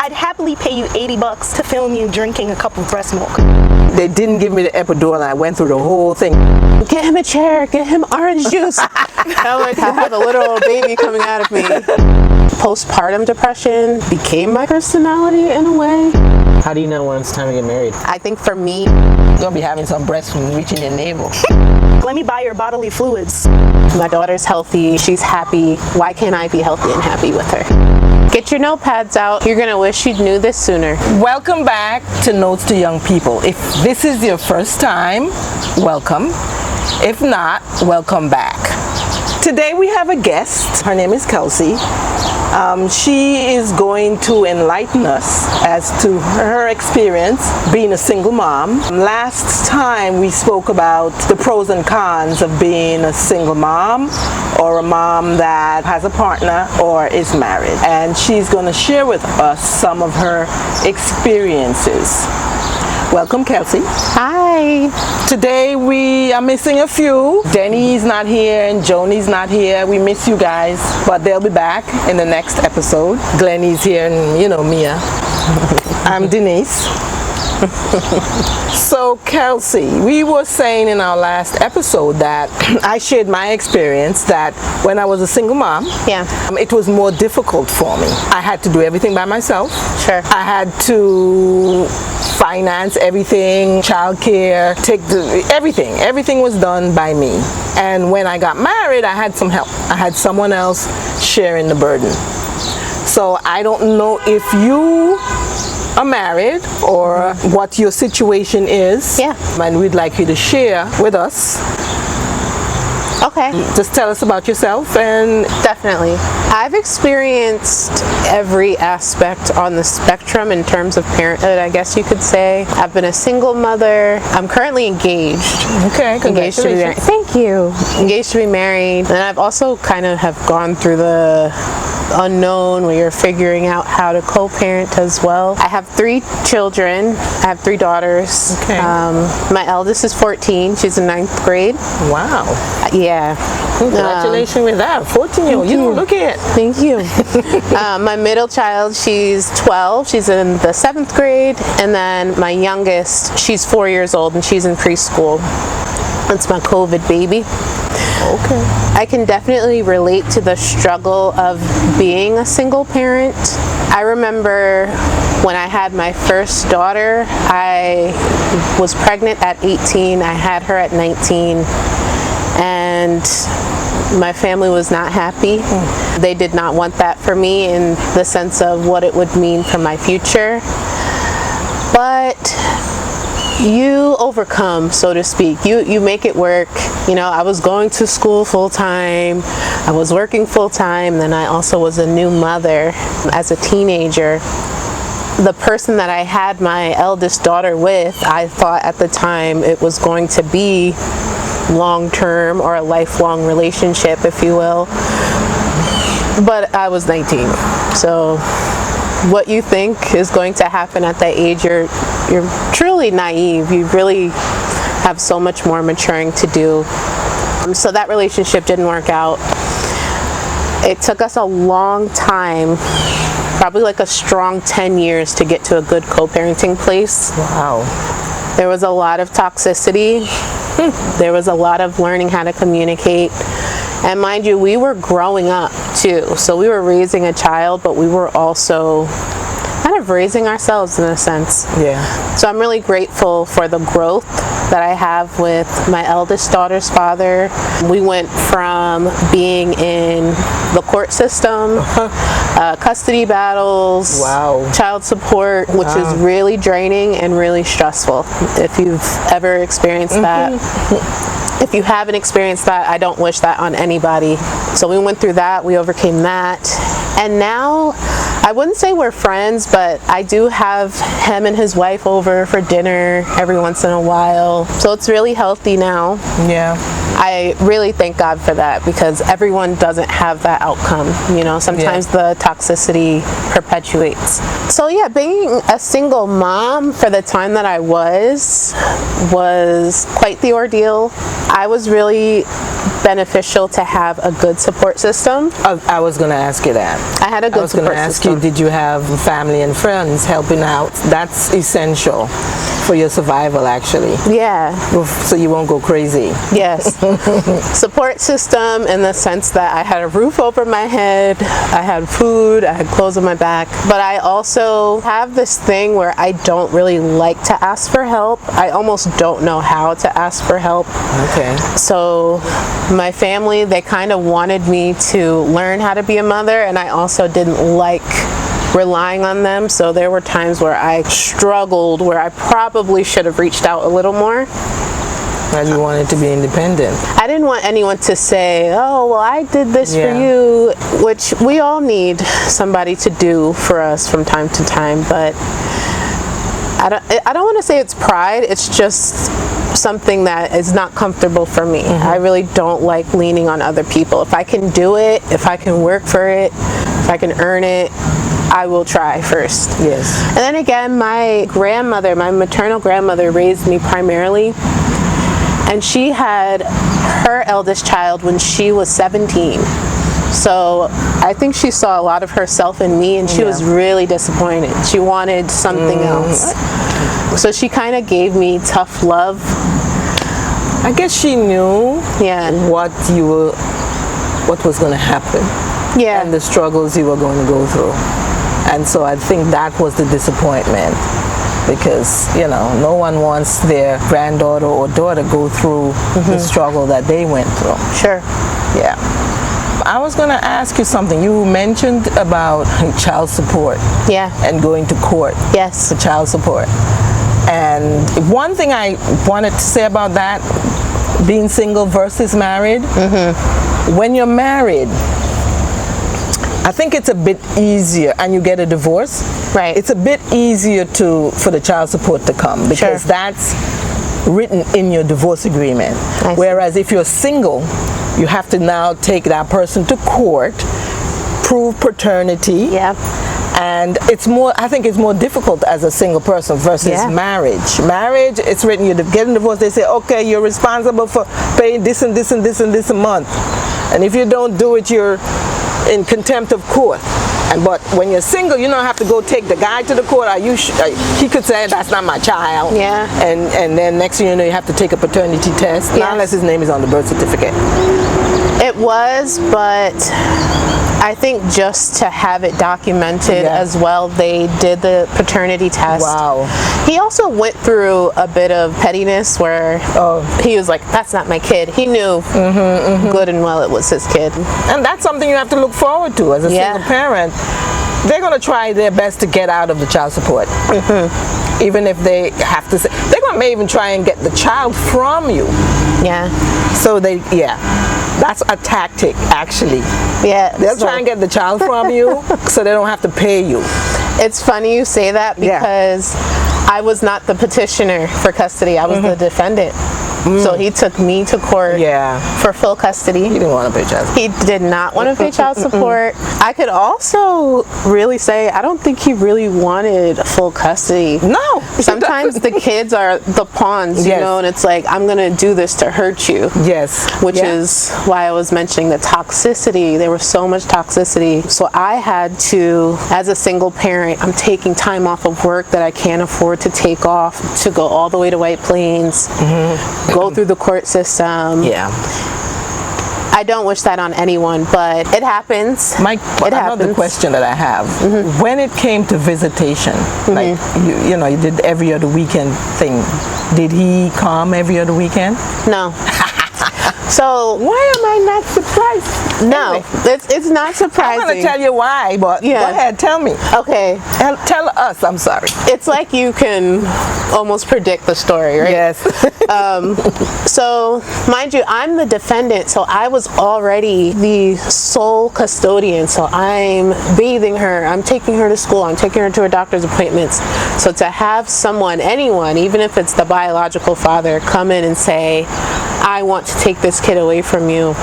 I'd happily pay you $80 to film you drinking a cup of breast milk. They didn't give me the epidural and I went through the whole thing. Get him a chair, get him orange juice. I would have a little baby coming out of me. Postpartum depression became my personality in a way. How do you know when it's time to get married? I think for me, You're gonna be having some breast from reaching your navel. Let me buy your bodily fluids. my daughter's healthy, she's happy. Why can't I be healthy and happy with her? Get your notepads out. You're gonna wish you knew this sooner. Welcome back to Notes to Young People. If this is your first time, welcome. If not, welcome back. Today we have a guest. Her name is Kelsey. She is going to enlighten us as to her experience being a single mom. Last time we spoke about the pros and cons of being a single mom or a mom that has a partner or is married. And she's going to share with us some of her experiences. Welcome, Kelsey. Hi. Today we are missing a few. Denny's not here and Joni's not here. We miss you guys, but they'll be back in the next episode. Glenny's here and you know Mia. I'm Denise. So Kelsey, we were saying in our last episode that I shared my experience that when I was a single mom, it was more difficult for me. I had to do everything by myself. Sure. I had to finance everything, childcare, everything. Everything was done by me. And when I got married, I had some help. I had someone else sharing the burden. So I don't know if you are married or what your situation is. Yeah. And we'd like you to share with us. Okay. Just tell us about yourself and... Definitely. I've experienced every aspect on the spectrum in terms of parenthood, I guess you could say. I've been a single mother. I'm currently engaged. Okay, Engaged to be married. Thank you. Engaged to be married. And I've also kind of have gone through the unknown where you're figuring out how to co-parent as well. I have 3 children. I have 3 daughters. Okay. My eldest is 14. She's in 9th grade. Wow. Yeah. Congratulations with that. 14-year-old. You don't look it. Thank you. My middle child, she's 12. She's in the 7th grade. And then my youngest, she's 4 years old and she's in preschool. That's my COVID baby. Okay. I can definitely relate to the struggle of being a single parent. I remember when I had my first daughter, I was pregnant at 18. I had her at 19. And my family was not happy. They did not want that for me in the sense of what it would mean for my future. But you overcome, so to speak. You make it work. You know, I was going to school full-time. I was working full-time. Then I also was a new mother as a teenager. The person that I had my eldest daughter with, I thought at the time it was going to be long-term or a lifelong relationship, if you will. But I was 19. So what you think is going to happen at that age, you're truly naive. You really have so much more maturing to do. So that relationship didn't work out. It took us a long time, probably like a strong 10 years to get to a good co-parenting place. Wow. There was a lot of toxicity. There was a lot of learning how to communicate. And mind you, we were growing up too. So we were raising a child, but we were also kind of raising ourselves in a sense. Yeah. So I'm really grateful for the growth that I have with my eldest daughter's father. We went from being in the court system, custody battles, wow, child support, which is really draining and really stressful. If you've ever experienced that. If you haven't experienced that, I don't wish that on anybody. So we went through that, we overcame that. And now, I wouldn't say we're friends, but I do have him and his wife over for dinner every once in a while. So it's really healthy now. Yeah. I really thank God for that because everyone doesn't have that outcome. You know, sometimes the toxicity perpetuates. So yeah, being a single mom for the time that I was quite the ordeal. I was really beneficial to have a good support system. I was going to ask you that. I had a good support I was going to ask system. you, did you have family and friends helping out? That's essential for your survival, actually. Yeah. So you won't go crazy. Yes. Support system in the sense that I had a roof over my head, I had food, I had clothes on my back, but I also have this thing where I don't really like to ask for help. I almost don't know how to ask for help. Okay. So my family, they kind of wanted me to learn how to be a mother, and I also didn't like relying on them. So there were times where I struggled, where I probably should have reached out a little more. And you wanted to be independent. I didn't want anyone to say, oh, well, I did this for you, which we all need somebody to do for us from time to time, but I don't want to say it's pride, it's just something that is not comfortable for me. I really don't like leaning on other people. If I can do it, if I can work for it, if I can earn it, I will try first. Yes. And then again, my grandmother, my maternal grandmother, raised me primarily, and she had her eldest child when she was 17. So I think she saw a lot of herself in me, and she was really disappointed. She wanted something else. So she kind of gave me tough love. I guess she knew what was going to happen. Yeah. And the struggles you were going to go through. And so I think that was the disappointment. Because, you know, no one wants their granddaughter or daughter go through the struggle that they went through. Sure. Yeah. I was going to ask you something. You mentioned about child support. Yeah. And going to court. Yes. For child support. And one thing I wanted to say about that, being single versus married, when you're married, I think it's a bit easier, and you get a divorce. Right. It's a bit easier for the child support to come because that's written in your divorce agreement. Whereas if you're single, you have to now take that person to court, prove paternity. Yeah. And it's more, I think it's more difficult as a single person versus marriage. Marriage, it's written, you're getting divorced, they say, okay, you're responsible for paying this and this and this and this a month. And if you don't do it, you're in contempt of court. But when you're single, you don't have to go take the guy to the court. He could say, that's not my child. Yeah. And then next thing you know, you have to take a paternity test, not unless his name is on the birth certificate. It was, but I think just to have it documented as well, they did the paternity test. Wow. He also went through a bit of pettiness where he was like, that's not my kid. He knew good and well it was his kid. And that's something you have to look forward to as a single parent. They're going to try their best to get out of the child support. Even if they have to say, they're going to may even try and get the child from you. Yeah. So that's a tactic, actually. Yeah. They'll try and get the child from you so they don't have to pay you. It's funny you say that because I was not the petitioner for custody. I was the defendant. So he took me to court for full custody. He didn't want to pay child support. He did not want to pay child support. I could also really say I don't think he really wanted full custody. No. Sometimes the kids are the pawns, you know, and it's like, I'm going to do this to hurt you. Yes. Which is why I was mentioning the toxicity. There was so much toxicity. So I had to, as a single parent, I'm taking time off of work that I can't afford to take off to go all the way to White Plains, go through the court system. Yeah. I don't wish that on anyone, but it happens. Another question that I have, when it came to visitation, like you did every other weekend thing, did he come every other weekend? No. So why am I not surprised? No, it's not surprising. I'm going to tell you why, but go ahead, tell me. Okay. Tell us, I'm sorry. It's like you can almost predict the story, right? Yes. So, mind you, I'm the defendant, so I was already the sole custodian. So I'm bathing her, I'm taking her to school, I'm taking her to her doctor's appointments. So to have someone, anyone, even if it's the biological father, come in and say, I want to take this kid away from you.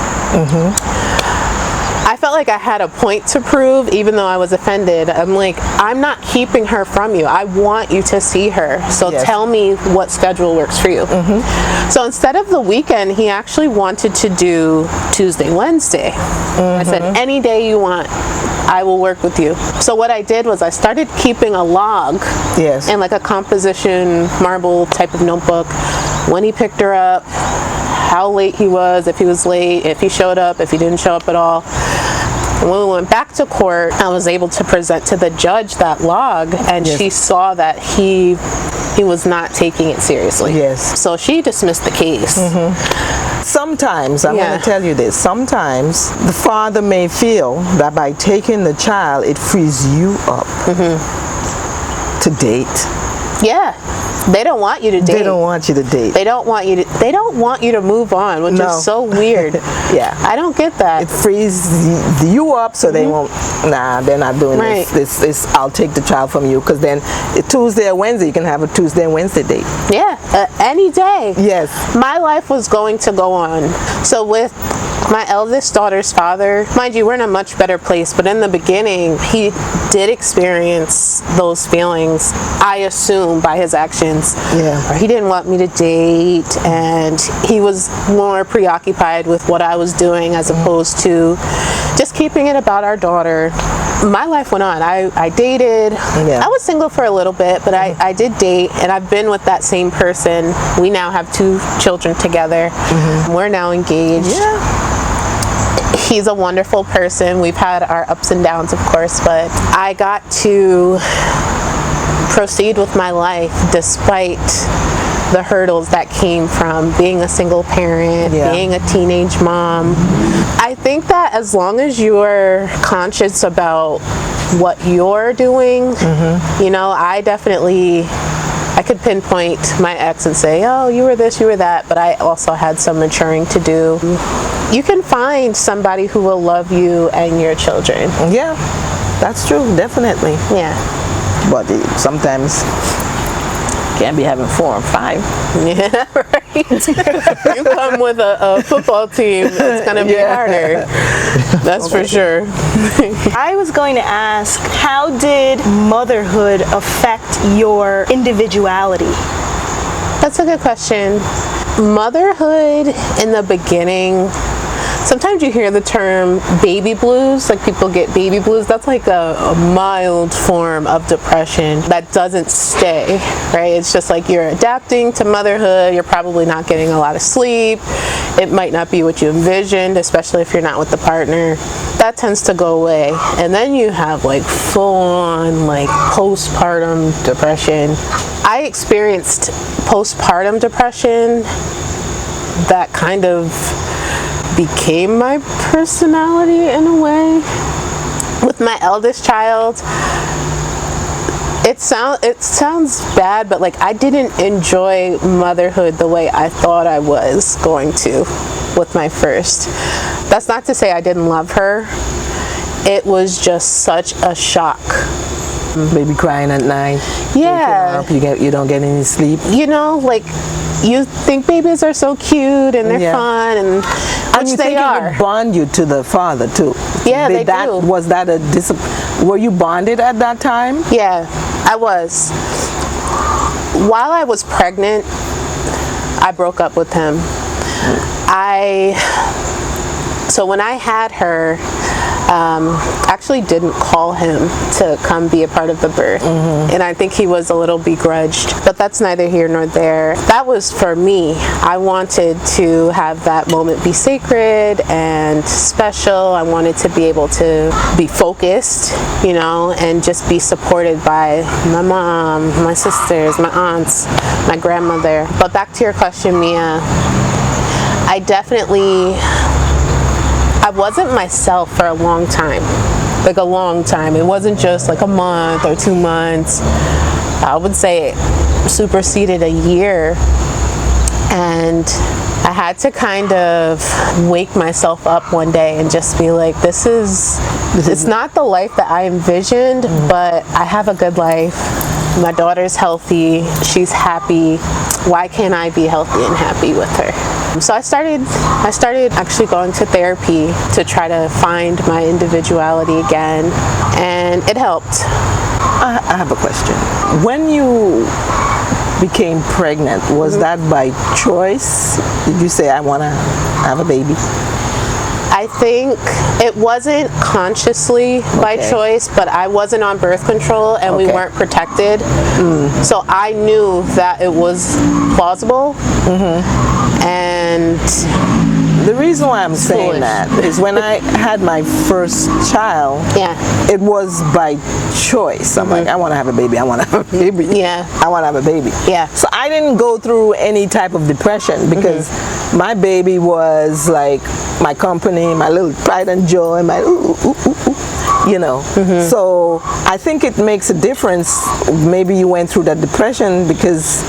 I felt like I had a point to prove, even though I was offended. I'm like, I'm not keeping her from you. I want you to see her. So Yes. tell me what schedule works for you. So instead of the weekend, he actually wanted to do Tuesday, Wednesday. I said, any day you want, I will work with you. So what I did was I started keeping a log Yes. in like a composition marble type of notebook. When he picked her up, how late he was, if he was late, if he showed up, if he didn't show up at all. When we went back to court, I was able to present to the judge that log, and Yes. she saw that he was not taking it seriously. Yes. So she dismissed the case. Sometimes, I'm Yeah. going to tell you this, sometimes the father may feel that by taking the child, it frees you up to date. Yeah. They don't want you to date. They don't want you to date. They don't want you to move on, which No. is so weird. Yeah. I don't get that. It frees you up so they won't, they're not doing Right. this, I'll take the child from you, because then Tuesday or Wednesday, you can have a Tuesday and Wednesday date. Yeah, any day. Yes. My life was going to go on. So with my eldest daughter's father, mind you, we're in a much better place, but in the beginning, he did experience those feelings, I assume, by his actions. Yeah. Or he didn't want me to date, and he was more preoccupied with what I was doing as opposed to just keeping it about our daughter. My life went on. I dated. Yeah. I was single for a little bit, but I did date, and I've been with that same person. We now have 2 children together. We're now engaged. Yeah. He's a wonderful person. We've had our ups and downs, of course, but I got to proceed with my life despite the hurdles that came from being a single parent, Yeah. being a teenage mom. I think that as long as you're conscious about what you're doing, you know, I could pinpoint my ex and say, oh, you were this, you were that, but I also had some maturing to do. You can find somebody who will love you and your children. Yeah, that's true, definitely. Yeah. But sometimes can't be having 4 and 5. Yeah, right. You come with a football team, it's going to be harder. That's for sure. I was going to ask, how did motherhood affect your individuality? That's a good question. Motherhood in the beginning, sometimes you hear the term baby blues, like people get baby blues. That's like a mild form of depression that doesn't stay, right? It's just like you're adapting to motherhood. You're probably not getting a lot of sleep. It might not be what you envisioned, especially if you're not with the partner. That tends to go away. And then you have like full-on like postpartum depression. I experienced postpartum depression that kind of became my personality in a way. With my eldest child, it sounds bad, but like I didn't enjoy motherhood the way I thought I was going to with my first. That's not to say I didn't love her. It was just such a shock. Baby crying at night. Yeah. You don't get any sleep. You know, like you think babies are so cute and they're Yeah. fun, and And which you they think are. it would bond you to the father too. Yeah, they do. Was that were you bonded at that time? Yeah, I was. While I was pregnant, I broke up with him. So when I had her, actually didn't call him to come be a part of the birth. And I think he was a little begrudged, but that's neither here nor there. That was for me. I wanted to have that moment be sacred and special. I wanted to be able to be focused, you know, and just be supported by my mom, my sisters, my aunts, my grandmother. But back to your question, Mia, I wasn't myself for a long time. Like a long time. It wasn't just like a month or 2 months. I would say it superseded a year. And I had to kind of wake myself up one day and just be like, it's not the life that I envisioned, but I have a good life. My daughter's healthy. She's happy. Why can't I be healthy and happy with her? So I started actually going to therapy to try to find my individuality again, and it helped. I have a question. When you became pregnant, was that by choice? Did you say, I want to have a baby? I think it wasn't consciously by choice, but I wasn't on birth control and we weren't protected. So I knew that it was plausible. And the reason why I'm saying that is when I had my first child, it was by choice. I'm like, I want to have a baby. I want to have a baby. I want to have a baby. So I didn't go through any type of depression because my baby was like my company, my little pride and joy, my you know. So I think it makes a difference. Maybe you went through that depression because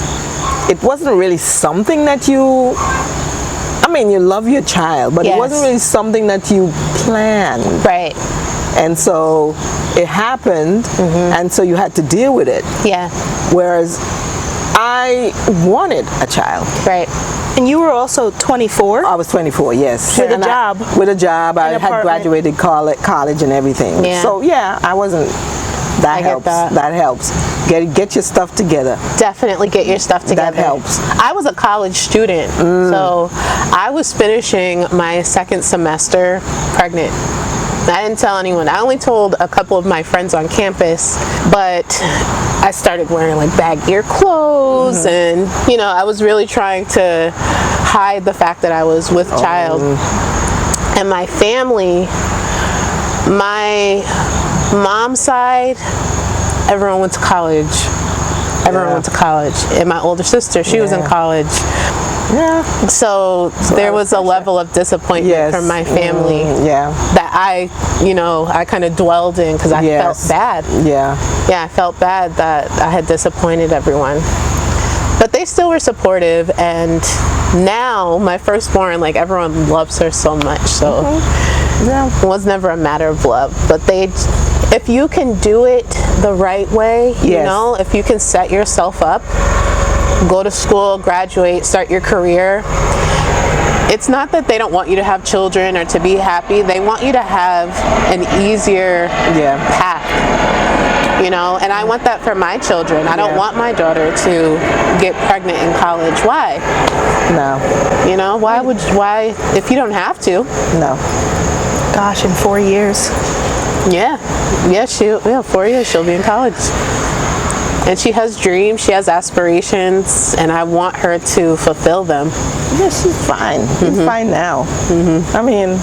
it wasn't really something that you, I mean, you love your child, but it wasn't really something that you planned. Right. And so it happened, and so you had to deal with it. Whereas I wanted a child. Right. And you were also 24? I was 24, yes. With a job. With a job. I had graduated college and everything. So yeah, I wasn't, that helps. That helps. Get your stuff together. Definitely get your stuff together. That helps. I was a college student, so I was finishing my second semester pregnant. I didn't tell anyone. I only told a couple of my friends on campus, but I started wearing like baggier clothes and, you know, I was really trying to hide the fact that I was with child. And my family, my mom's side, everyone went to college. Everyone went to college. And my older sister, she was in college. So there was a level of disappointment from my family that I, you know, I kind of dwelled in because I felt bad. I felt bad that I had disappointed everyone. But they still were supportive, and now my firstborn, like, everyone loves her so much. So it was never a matter of love, but if you can do it the right way, you know, if you can set yourself up, go to school, graduate, start your career. It's not that they don't want you to have children or to be happy. They want you to have an easier path, you know, and I want that for my children. I don't want my daughter to get pregnant in college. Why? No. You know, why if you don't have to? No. Gosh, in 4 years. 4 years she'll be in college. And she has dreams, she has aspirations, and I want her to fulfill them. Yeah, she's fine. She's fine now. I mean,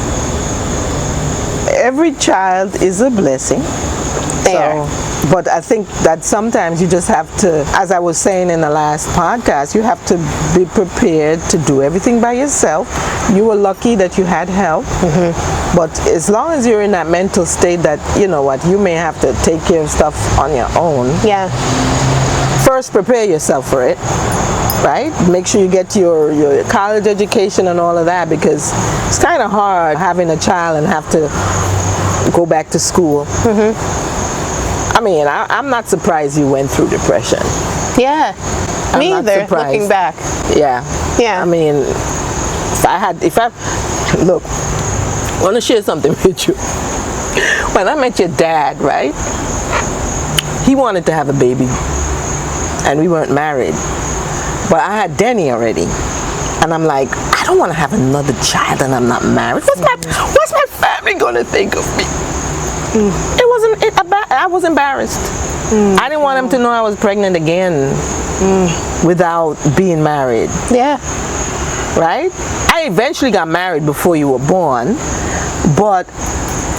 every child is a blessing. But I think that sometimes you just have to, as I was saying in the last podcast, you have to be prepared to do everything by yourself. You were lucky that you had help. But as long as you're in that mental state that, you know what, you may have to take care of stuff on your own. First, prepare yourself for it, right? Make sure you get your college education and all of that, because it's kind of hard having a child and have to go back to school. I mean, I'm not surprised you went through depression. Me either, looking back. I mean, look, I want to share something with you. When I met your dad, right? He wanted to have a baby, and we weren't married. But I had Denny already, and I'm like, I don't want to have another child and I'm not married. What's my family gonna think of me? I was embarrassed. I didn't want him to know I was pregnant again without being married. Right? I eventually got married before you were born, but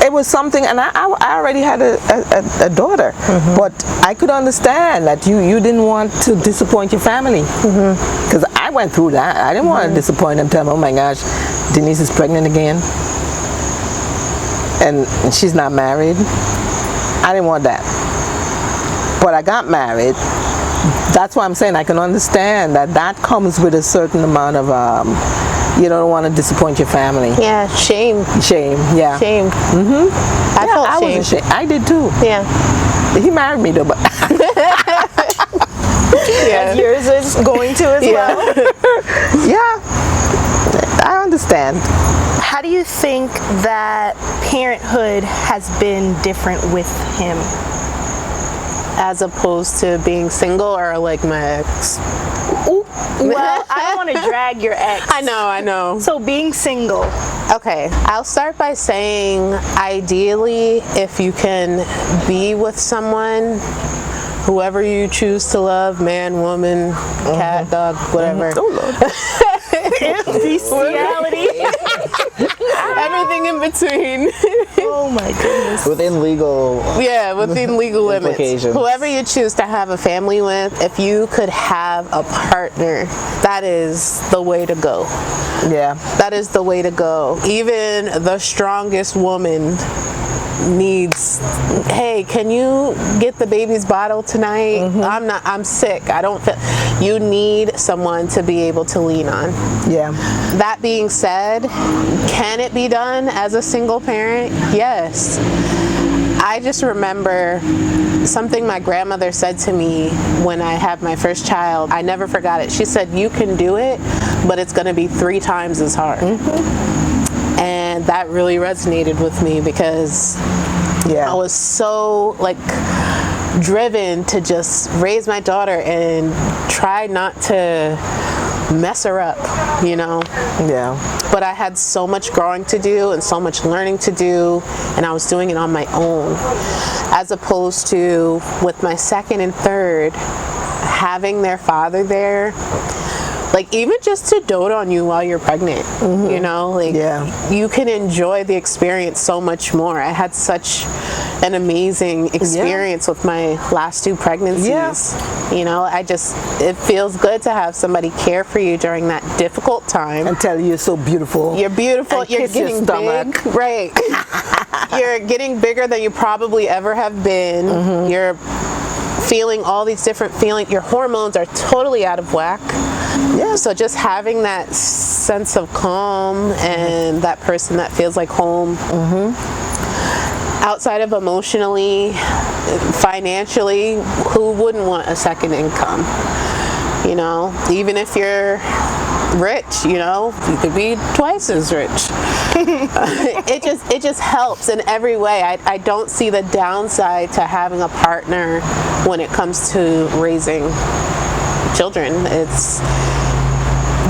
it was something, and I already had a daughter, but I could understand that you didn't want to disappoint your family, because I went through that. I didn't want to disappoint them, tell them, oh my gosh, Denise is pregnant again, and she's not married. I didn't want that. But I got married. That's why I'm saying I can understand that comes with a certain amount of, you don't want to disappoint your family. Shame. Shame. I felt shame. Was ashamed. I did too. He married me though, but and yours is going to as well. understand. How do you think that parenthood has been different with him? As opposed to being single or like my ex? Ooh, well, I don't want to drag your ex. I know. So being single. Okay, I'll start by saying ideally if you can be with someone, whoever you choose to love, man, woman, cat, dog, whatever. Oh, Lord. Bestiality. Everything in between. Oh my goodness. Within legal. Yeah, within legal limits. Implications. Whoever you choose to have a family with, if you could have a partner, that is the way to go. Yeah. That is the way to go. Even the strongest woman needs, hey, can you get the baby's bottle tonight? I'm sick. I don't feel, you need someone to be able to lean on. Yeah. That being said, can it be done as a single parent? Yes. I just remember something my grandmother said to me when I had my first child. I never forgot it. She said, you can do it, but it's going to be 3 times as hard. And that really resonated with me because I was so like driven to just raise my daughter and try not to mess her up, you know? Yeah. But I had so much growing to do and so much learning to do, and I was doing it on my own. As opposed to with my second and third, having their father there, like even just to dote on you while you're pregnant, you know, like you can enjoy the experience so much more. I had such an amazing experience with my last 2 pregnancies. You know, it feels good to have somebody care for you during that difficult time. And tell you you're so beautiful. You're beautiful. And You're kiss your getting stomach. big. Right. You're getting bigger than you probably ever have been. You're feeling all these different feelings. Your hormones are totally out of whack. Yeah, so just having that sense of calm and that person that feels like home. Outside of emotionally, financially, who wouldn't want a second income? You know, even if you're rich, you know, you could be twice as rich. It just helps in every way. I don't see the downside to having a partner when it comes to raising children. It's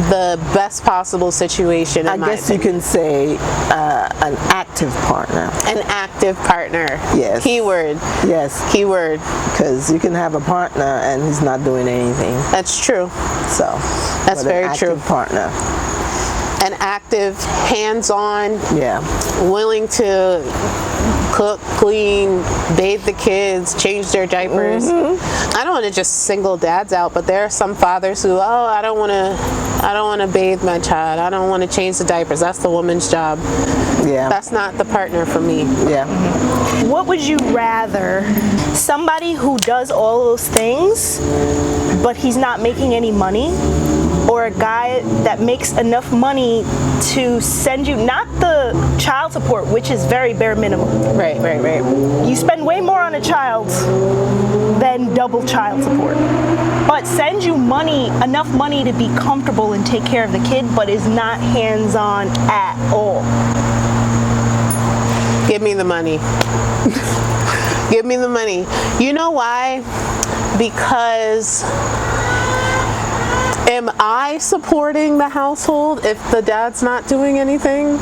the best possible situation. I guess you can say an active partner. An active partner. Yes. Keyword. Yes. Keyword. Because you can have a partner and he's not doing anything. That's true. So that's very true. An active partner. An active, hands-on, willing to cook, clean, bathe the kids, change their diapers. I don't want to just single dads out, but there are some fathers who, I don't want to bathe my child. I don't want to change the diapers. That's the woman's job. Yeah. That's not the partner for me. Yeah. What would you rather? Somebody who does all those things, but he's not making any money? Or a guy that makes enough money to send you, not the child support, which is very bare minimum. Right. You spend way more on a child than double child support. But send you money, enough money to be comfortable and take care of the kid, but is not hands-on at all. Give me the money. Give me the money. You know why? Because am I supporting the household if the dad's not doing anything?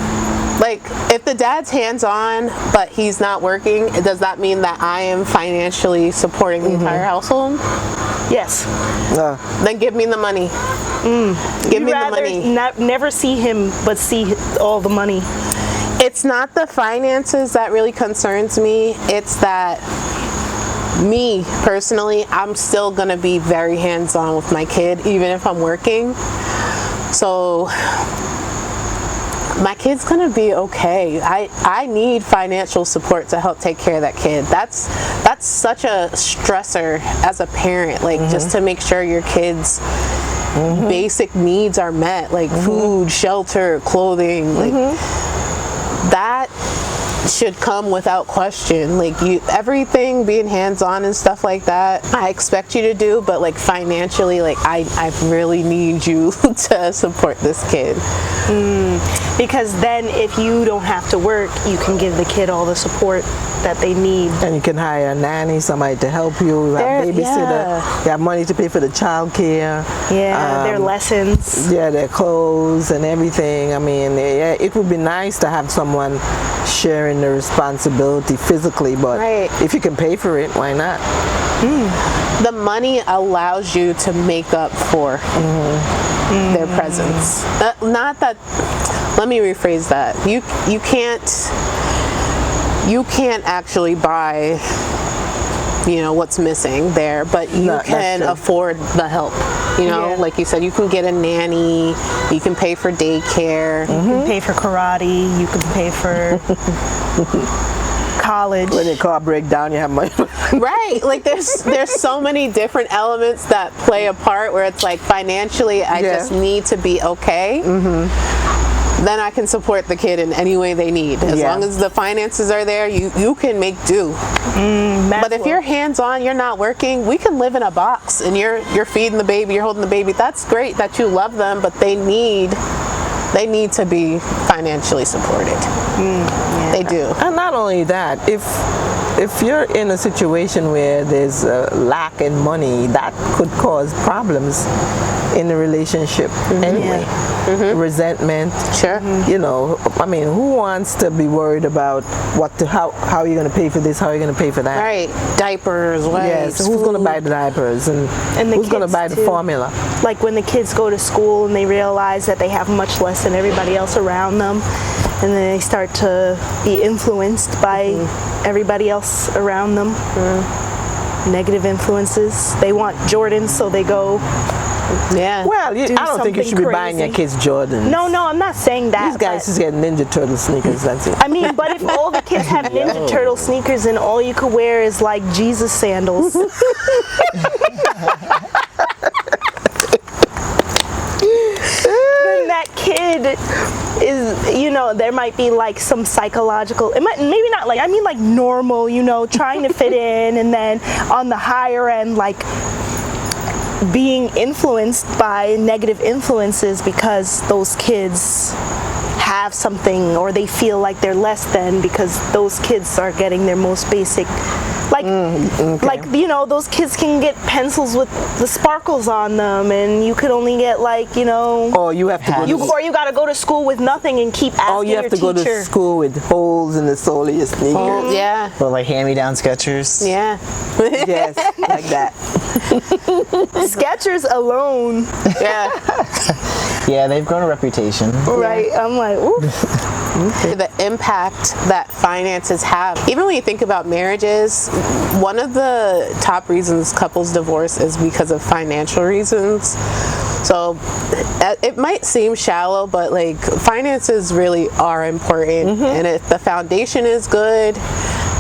Like, if the dad's hands-on, but he's not working, does that mean that I am financially supporting the entire household? Yes. Then give me the money. Give me the money. Never see him, but see all the money. It's not the finances that really concerns me. It's that me personally, I'm still gonna be very hands-on with my kid, even if I'm working. So my kid's gonna be okay. I need financial support to help take care of that kid. That's such a stressor as a parent, like just to make sure your kids' basic needs are met, like food, shelter, clothing, like that should come without question. Like everything being hands-on and stuff like that, I expect you to do, but like financially, like I really need you to support this kid. Because then if you don't have to work, you can give the kid all the support that they need. And you can hire a nanny, somebody to help you. You have babysitter. You have money to pay for the child care. Yeah, their lessons. Yeah, their clothes and everything. I mean, it would be nice to have someone sharing the responsibility physically, but if you can pay for it, why not? The money allows you to make up for their presence. Not that. Let me rephrase that. You can't actually buy, what's missing there, but you can afford the help. Like you said, you can get a nanny, you can pay for daycare, you can pay for karate, you can pay for college. When your car breaks down, you have money. Right. Like there's so many different elements that play a part where it's like financially I just need to be okay. Then I can support the kid in any way they need. As long as the finances are there, you can make do. But if you're hands-on, you're not working, we can live in a box and you're feeding the baby, you're holding the baby. That's great that you love them, but they need to be financially supported. They do. And not only that, if you're in a situation where there's a lack in money, that could cause problems in the relationship anyway. Resentment. Sure. I mean, who wants to be worried about how are you going to pay for this, how are you going to pay for that? Right. Diapers, yes, who's going to buy the diapers and who's going to buy the formula? Like when the kids go to school and they realize that they have much less than everybody else around them, and then they start to be influenced by everybody else around them. Negative influences. They want Jordans, so they go. Yeah. Well, I don't think you should be buying your kids Jordans. No, I'm not saying that. These guys just get Ninja Turtle sneakers, that's it. I mean, but if all the kids have Ninja Turtle sneakers and all you could wear is like Jesus sandals. Then that kid is, there might be like some psychological, maybe not like, I mean like normal, trying to fit in, and then on the higher end, like being influenced by negative influences because those kids have something or they feel like they're less than because those kids are getting their most basic, those kids can get pencils with the sparkles on them, and you could only get or you have to go or you got to go to school with nothing and keep asking you have your to teacher. Go to school with holes in the sole of your sneakers. Yeah. Or like hand-me-down Skechers. Yeah. Yes, like that. Skechers alone. Yeah. Yeah, they've grown a reputation. Right. I'm like, ooh. The impact that finances have. Even when you think about marriages, one of the top reasons couples divorce is because of financial reasons. So it might seem shallow, but like finances really are important. And if the foundation is good,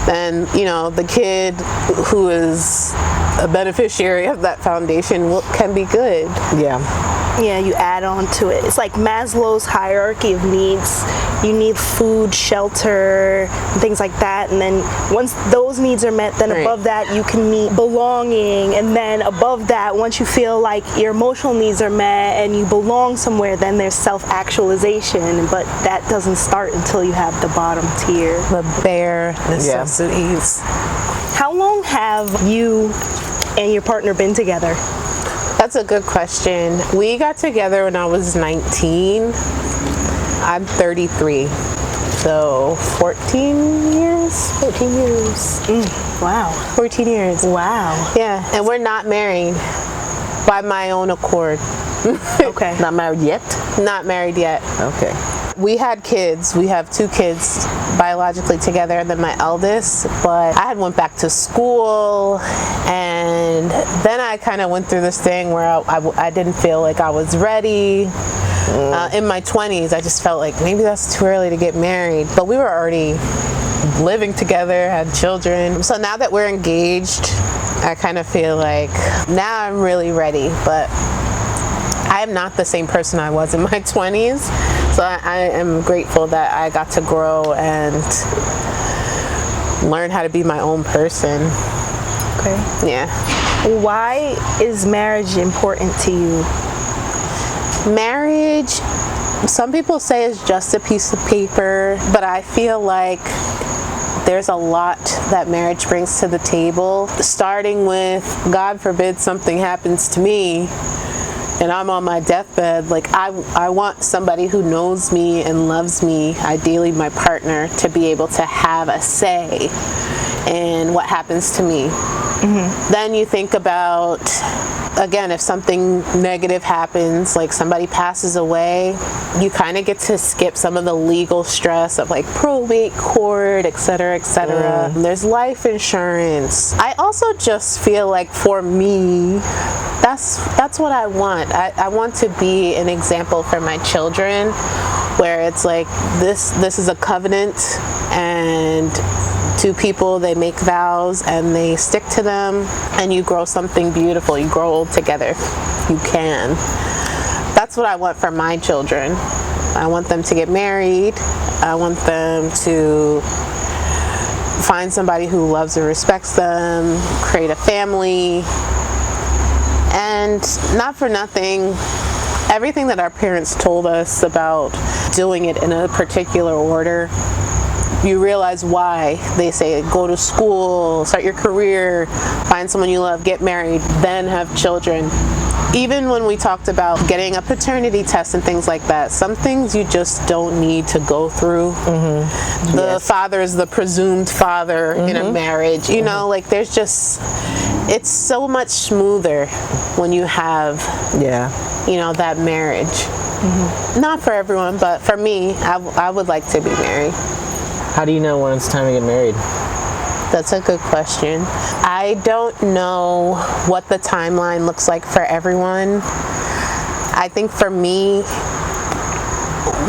then the kid who is a beneficiary of that foundation can be good. Yeah, you add on to it. It's like Maslow's hierarchy of needs. You need food, shelter, and things like that. And then once those needs are met, then above that you can meet belonging. And then above that, once you feel like your emotional needs are met and you belong somewhere, then there's self-actualization. But that doesn't start until you have the bottom tier. The bare necessities. How long have you and your partner been together? That's a good question. We got together when I was 19. I'm 33. So 14 years? 14 years. Wow. 14 years. Wow. Yeah, and we're not married by my own accord. Okay. Not married yet? Not married yet. Okay. We had kids. We have 2 kids biologically together, and then my eldest, but I had went back to school, and then I kind of went through this thing where I didn't feel like I was ready. In my 20s, I just felt like maybe that's too early to get married, but we were already living together, had children. So now that we're engaged, I kind of feel like now I'm really ready, but I am not the same person I was in my 20s. So I am grateful that I got to grow and learn how to be my own person. Okay. Yeah. Why is marriage important to you? Marriage, some people say it's just a piece of paper, but I feel like there's a lot that marriage brings to the table, starting with, God forbid something happens to me and I'm on my deathbed. Like, I want somebody who knows me and loves me, ideally my partner, to be able to have a say in what happens to me. Mm-hmm. Then you think about, again, if something negative happens, like somebody passes away, you kind of get to skip some of the legal stress of like probate court, etc., etc. There's life insurance. I also just feel like, for me, that's what I want. I want to be an example for my children, where it's like this is a covenant, and two people, they make vows and they stick to them, and you grow something beautiful. You grow old together. You can. That's what I want for my children. I want them to get married. I want them to find somebody who loves and respects them, create a family. And not for nothing, everything that our parents told us about doing it in a particular order, you realize why they say go to school, start your career, find someone you love, get married, then have children. Even when we talked about getting a paternity test and things like that, some things you just don't need to go through. Mm-hmm. The father is the presumed father in a marriage. You know, like there's just, it's so much smoother when you have, you know, that marriage. Mm-hmm. Not for everyone, but for me, I would like to be married. How do you know when it's time to get married? That's a good question. I don't know what the timeline looks like for everyone. I think for me,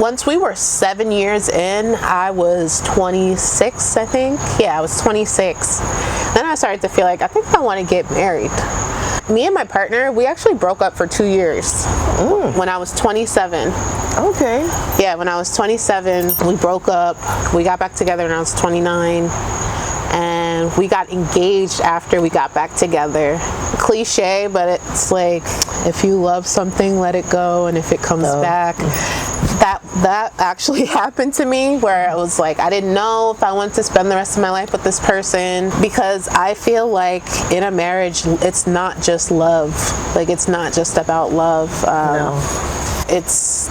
once we were 7 years in, I was 26, I think. Yeah, I was 26. Then I started to feel like, I think I want to get married. Me and my partner, we actually broke up for 2 years when I was 27. Okay. Yeah, when I was 27, we broke up. We got back together when I was 29. And we got engaged after we got back together. Cliche, but it's like, if you love something, let it go. And if it comes back, that actually happened to me, where it was like, I didn't know if I wanted to spend the rest of my life with this person, because I feel like in a marriage, it's not just love. Like, it's not just about love. It's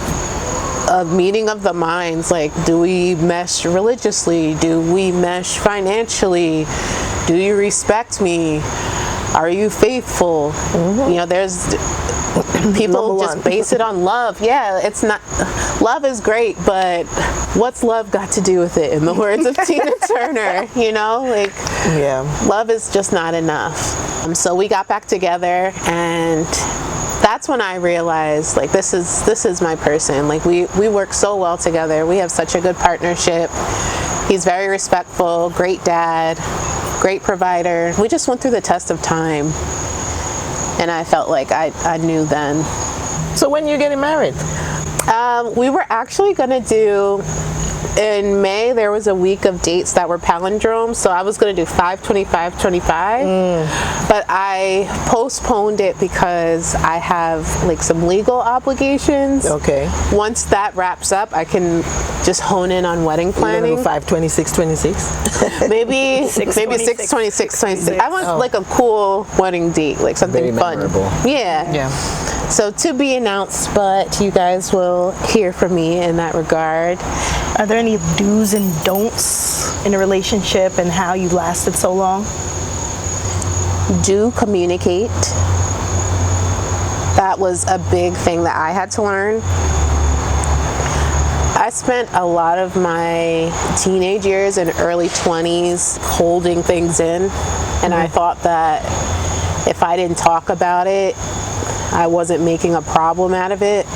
a meeting of the minds. Like, do we mesh religiously? Do we mesh financially? Do you respect me? Are you faithful? You know, there's people just base it on love. Yeah, it's not, love is great, but what's love got to do with it, in the words of Tina Turner? You know, like, love is just not enough. So we got back together, and that's when I realized, like, this is my person. Like, we work so well together. We have such a good partnership. He's very respectful, great dad, great provider. We just went through the test of time, and I felt like I knew then. So when you getting married? We were actually gonna do, in May, there was a week of dates that were palindromes, so I was going to do 5/25/25, but I postponed it because I have like some legal obligations. Okay. Once that wraps up, I can just hone in on wedding planning. 5/26/26. Maybe 6/26/26. I want like a cool wedding date, like something very fun. memorable. Yeah. So to be announced, but you guys will hear from me in that regard. Are there any do's and don'ts in a relationship, and how you lasted so long? Do communicate. That was a big thing that I had to learn. I spent a lot of my teenage years and early 20s holding things in, and I thought that if I didn't talk about it, I wasn't making a problem out of it.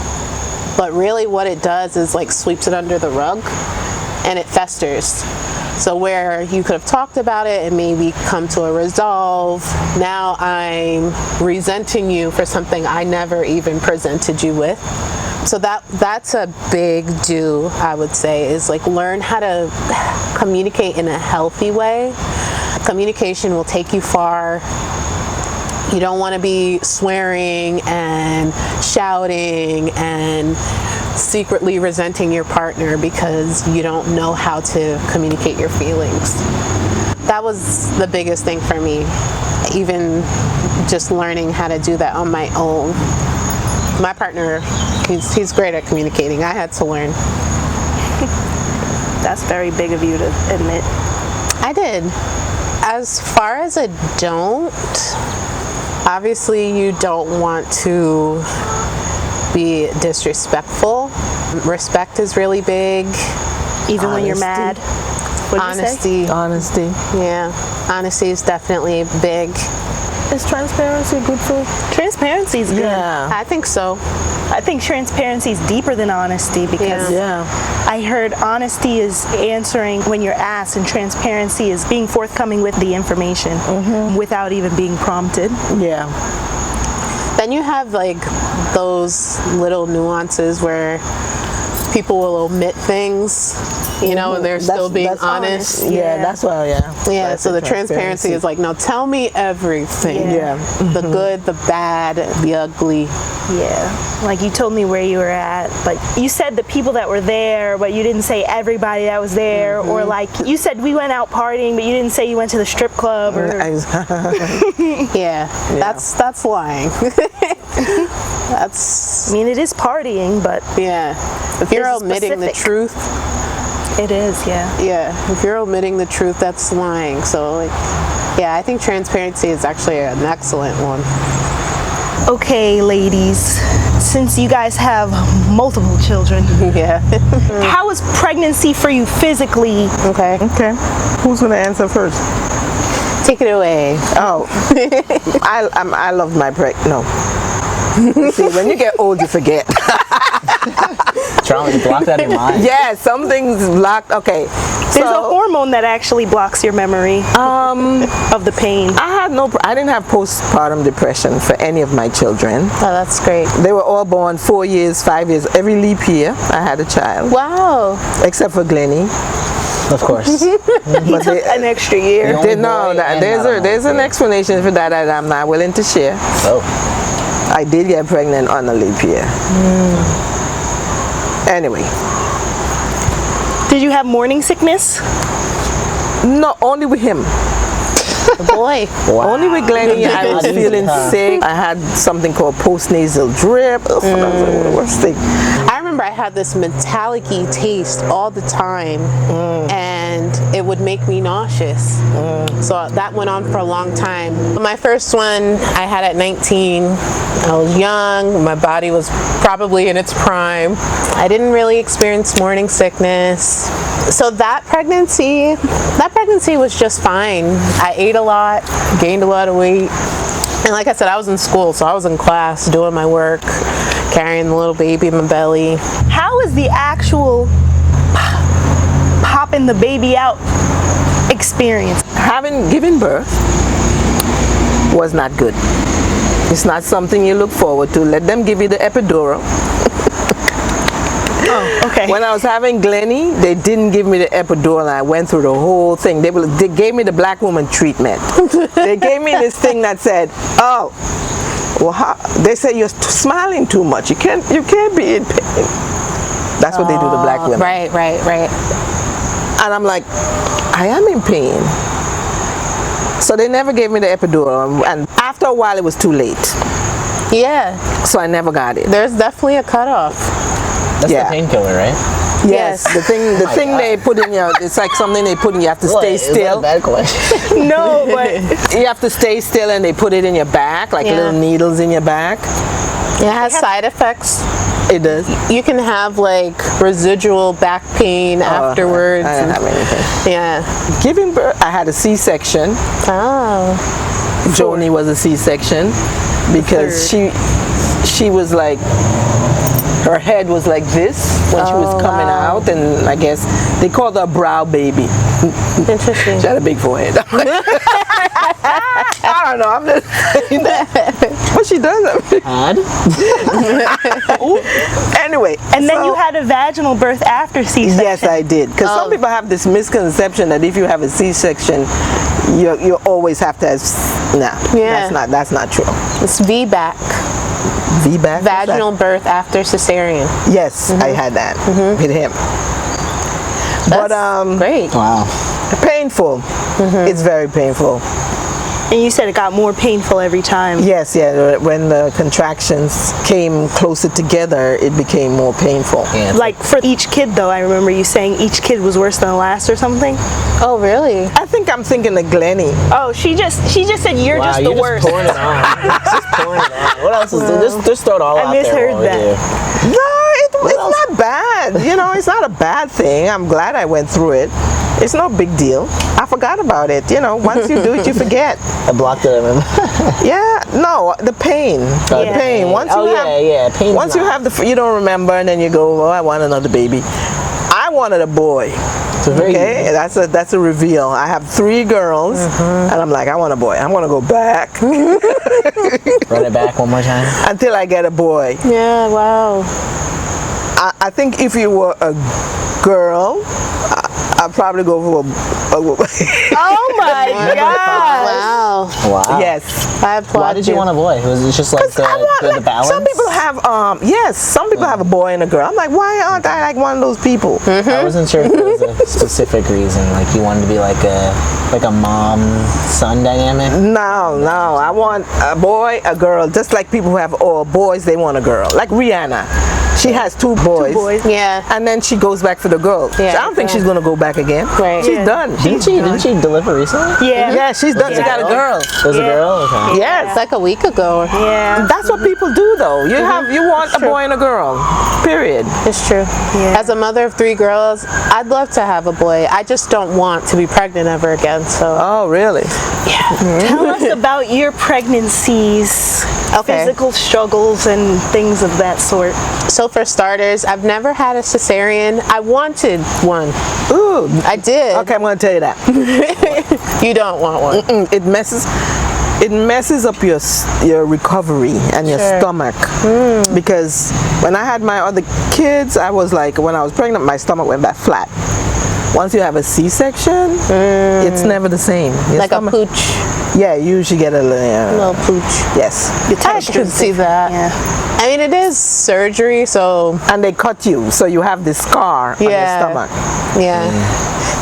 But really what it does is like sweeps it under the rug, and it festers. So where you could have talked about it and maybe come to a resolve, now I'm resenting you for something I never even presented you with, So that's a big do, I would say, is like learn how to communicate in a healthy way. Communication will take you far. You don't want to be swearing and shouting and secretly resenting your partner because you don't know how to communicate your feelings. That was the biggest thing for me, even just learning how to do that on my own. My partner, he's great at communicating. I had to learn. That's very big of you to admit. I did. As far as a don't, obviously you don't want to be disrespectful. Respect is really big. Even when you're mad. What'd you say? Honesty. Yeah. Honesty is definitely big. Is transparency good for? Transparency is good. Yeah. I think so. I think transparency is deeper than honesty because Yeah. I heard honesty is answering when you're asked, and transparency is being forthcoming with the information without even being prompted. Yeah. Then you have like those little nuances where people will omit things, you know, and they're still being honest. Yeah, that's why. Yeah. Yeah, That's so the the transparency is like, no, tell me everything. Yeah. The good, the bad, the ugly. Yeah, like you told me where you were at, but you said the people that were there, but you didn't say everybody that was there, or like you said we went out partying, but you didn't say you went to the strip club. Or Yeah, that's lying. That's, I mean, it is partying, but yeah. If you're There's omitting the specific. truth, it is, yeah. If you're omitting the truth, that's lying. So, like, yeah, I think transparency is actually an excellent one. Okay, ladies, since you guys have multiple children, Yeah. how was pregnancy for you physically? Okay. Okay. Who's gonna answer first? Take it away. Oh, I love my no. See, when you get old, you forget. Charlie, you blocked out of your mind. Yeah, some things blocked. Okay. There's a hormone that actually blocks your memory of the pain. I didn't have postpartum depression for any of my children. Oh, that's great. They were all born 4 years, 5 years. Every leap year, I had a child, Wow. except for Glennie. Of course. He took an extra year. The only No, boy and there's not an explanation for that I'm not willing to share. Oh, I did get pregnant on a leap year. Anyway, Did you have morning sickness? no, only with him. Boy. wow. Only with Glennie, I was feeling sick. I had something called postnasal drip. That was the worst thing. I remember I had this metallic-y taste all the time, and it would make me nauseous. So that went on for a long time. My first one I had at 19. I was young. My body was probably in its prime. I didn't really experience morning sickness. So that pregnancy was just fine. I ate a lot, gained a lot of weight. And like I said, I was in school, so I was in class doing my work, carrying the little baby in my belly. How is the actual popping the baby out experience? Having given birth was not good. It's not something you look forward to. Let them give you the epidural. Oh, okay. When I was having Glennie, they didn't give me the epidural, and I went through the whole thing. They gave me the black woman treatment. They gave me this thing that said, "Oh, well, they say you're smiling too much. You can't be in pain." That's what they do to black women. Right. And I'm like, I am in pain. So they never gave me the epidural, and after a while, it was too late. Yeah, So I never got it. there's definitely a cutoff. That's Yeah. the painkiller, right? Yes, the thing God. they put in your, it's like something they put in, you have to stay Is that a still. bad question? No, but You have to stay still, and they put it in your back, like Yeah. little needles in your back. It has side effects. It does. You can have like residual back pain afterwards. I didn't have anything. Yeah. Giving birth, I had a C-section. Oh. Joni was a C-section because she was like, her head was like this when she was coming out, and I guess they called her a brow baby. Interesting. She had a big forehead. I don't know, I'm just saying that. But she does. Had? Anyway, And then so- you had a vaginal birth after C-section. Yes, I did. Because some people have this misconception that if you have a C-section, you always have to have. Nah, Yeah. that's not true. It's VBAC, VBAC. vaginal birth after cesarean. Yes, I had that with him. But That's great. Wow. painful. It's very painful. And you said it got more painful every time. Yes, yeah. When the contractions came closer together, it became more painful. Yeah, it's Like for each kid though, I remember you saying each kid was worse than the last or something. Oh, really? I think I'm thinking of Glennie. Oh, she just said you're wow, just the you're worst. just pouring it on. Just pouring it on. What else is there? Just throw it all I out there. misheard while we're that. here. No, it's not bad. You know, it's not a bad thing. I'm glad I went through it. It's no big deal. I forgot about it. You know, once you do it, you forget. I blocked it. I remember. Yeah, no, the pain. The Yeah. pain. Once you have, Pain. once you have you don't remember, and then you go, oh, I want another baby. I wanted a boy. It's a very Okay, that's a reveal. I have 3 girls, and I'm like, I want a boy. I'm gonna go back Run it back one more time. until I get a boy. Yeah, wow. I think if you were a girl, I'd probably go for a Oh my god. Wow. Wow. yes. I applaud Why did you want a boy? Was it just like I want, the like, balance? some people have some people have a boy and a girl. I'm like, why aren't I like one of those people? I wasn't sure if there was a specific reason, like you wanted to be like a mom-son dynamic. No, I want a boy, a girl, just like people who have all boys, they want a girl. Like Rihanna. She has 2 boys. boys. Yeah. And then she goes back for the girl. Yeah, So I don't think she's gonna go back again. Right. She's Yeah. done. Didn't she deliver recently? Yeah. Yeah, she's done. She got a girl. It was a girl? Okay. Yes. Like a week ago. Yeah. That's what people do though. You want a boy and a girl. Period. It's true. Yeah. As a mother of 3 girls, I'd love to have a boy. I just don't want to be pregnant ever again. So Oh, really? Tell us about your pregnancies, Okay. physical struggles, and things of that sort. So for starters, I've never had a cesarean. I wanted one. Ooh. I did. Okay, I'm gonna tell you that. You don't want one. It messes up your recovery and your Sure. stomach. Because when I had my other kids, I was like, when I was pregnant, my stomach went back flat. Once you have a C-section, it's never the same. Your Like stomach- a pooch. Yeah, you usually get a Little pooch. yes. I could see that. Yeah. I mean, it is surgery, so And they cut you, so you have this scar on your Yeah. stomach. yeah.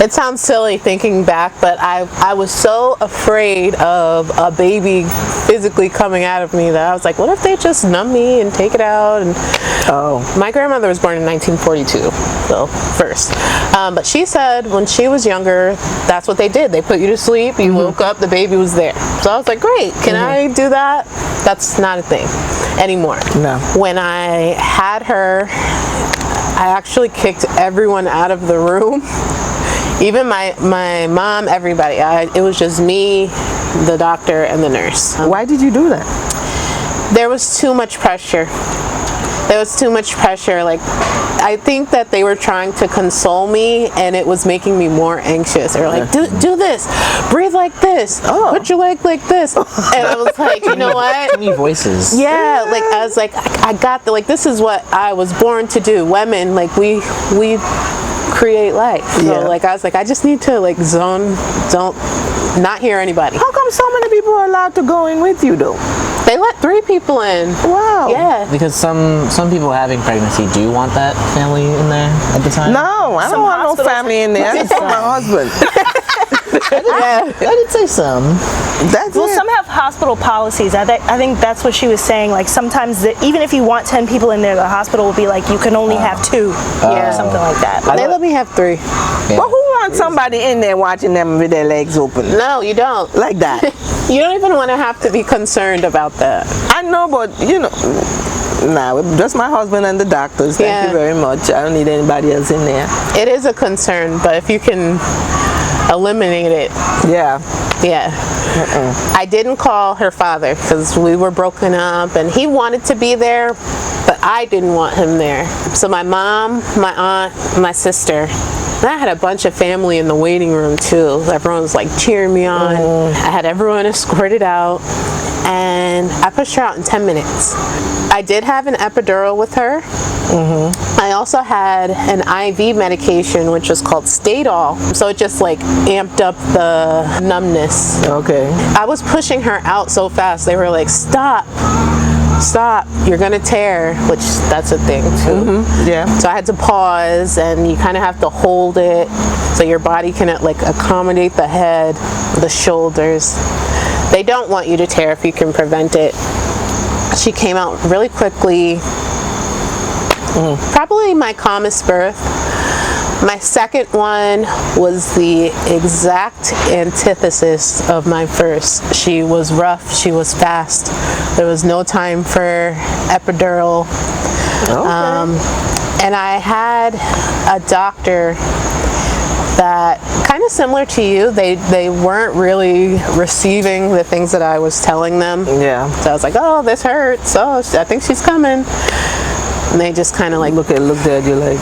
It sounds silly thinking back, but I was so afraid of a baby physically coming out of me that I was like, what if they just numb me and take it out? And Oh. my grandmother was born in 1942, so first. But she said when she was younger, that's what they did. They put you to sleep, you woke up, the baby was there. So I was like, great, can I do that? That's not a thing anymore. No. When I had her, I actually kicked everyone out of the room. Even my mom, everybody. It was just me, the doctor, and the nurse. Why did you do that? There was too much pressure. Like, I think that they were trying to console me, and it was making me more anxious. They were like, do this, breathe like this, put your leg like this. And I was like, you know what? Too many voices. Yeah, like I was like, I got the, like, this is what I was born to do. Women, like, we create life. So Yeah. like I was like, I just need to like don't not hear anybody. How come so many people are allowed to go in with you though? They let 3 people in. Wow. Yeah. Because some people having pregnancy do want that family in there at the time. No, I don't want no hospitals- family in there. I just want my husband. Yeah. I did say some. That's Well, it. some have hospital policies. I think that's what she was saying. Like sometimes, even if you want 10 people in there, the hospital will be like, you can only have 2. Yeah. Something like that. They let me have 3. But who wants somebody in there watching them with their legs open? No, you don't. Like that. You don't even want to have to be concerned about that. I know, but you know, nah, just my husband and the doctors. Thank Yeah. you very much. I don't need anybody else in there. It is a concern, but if you can eliminate it, Yeah. yeah. I didn't call her father because we were broken up and he wanted to be there, but I didn't want him there. So my mom, my aunt, my sister, And I had a bunch of family in the waiting room too. Everyone was like cheering me on. I had everyone escorted out, and I pushed her out in 10 minutes. I did have an epidural with her. I also had an IV medication, which was called Stadol. So it just like amped up the numbness. Okay. I was pushing her out so fast. They were like, stop, you're gonna tear, which that's a thing too. Yeah. So I had to pause, and you kind of have to hold it so your body can like accommodate the head, the shoulders. They don't want you to tear if you can prevent it. She came out really quickly. Probably my calmest birth. My second one was the exact antithesis of my first. She was rough, she was fast. There was no time for epidural. And I had a doctor that, kind of similar to you, they weren't really receiving the things that I was telling them. Yeah. So I was like, oh, this hurts. Oh, I think she's coming. And they just kind of like looked at you like,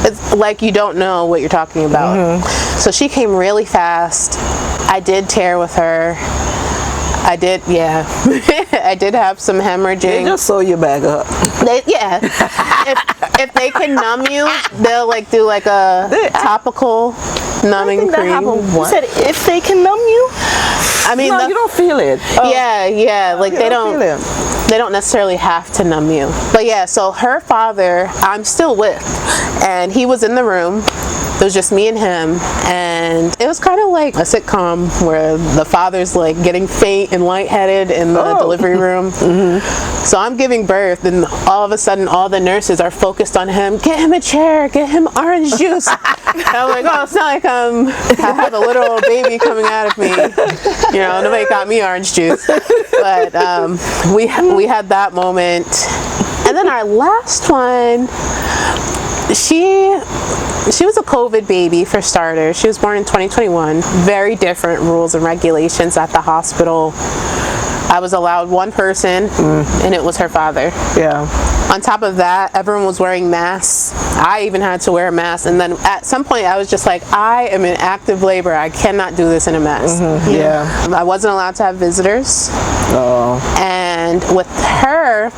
it's like you don't know what you're talking about. So she came really fast. I did tear with her. I did, yeah. I did have some hemorrhaging. they just sew you back up. Yeah. if they can numb you, they'll like do like a topical numbing cream. You said if they can numb you? I mean, No, you don't feel it. yeah, like they don't don't. feel it. They don't necessarily have to numb you. But yeah, so her father, I'm still with, and he was in the room. It was just me and him, and it was kind of like a sitcom where the father's like getting faint and lightheaded in the delivery room. So I'm giving birth, and all of a sudden all the nurses are focused on him. Get him a chair, get him orange juice. And I'm like, oh, it's not like I have a little baby coming out of me. You know, nobody got me orange juice. But we had that moment. And then our last one, she was a COVID baby for starters. She was born in 2021. Very different rules and regulations at the hospital. I was allowed one person, and it was her father. Yeah. On top of that, everyone was wearing masks. I even had to wear a mask. And then at some point, I was just like, I am in active labor. I cannot do this in a mask. Yeah. I wasn't allowed to have visitors. Oh. And with her,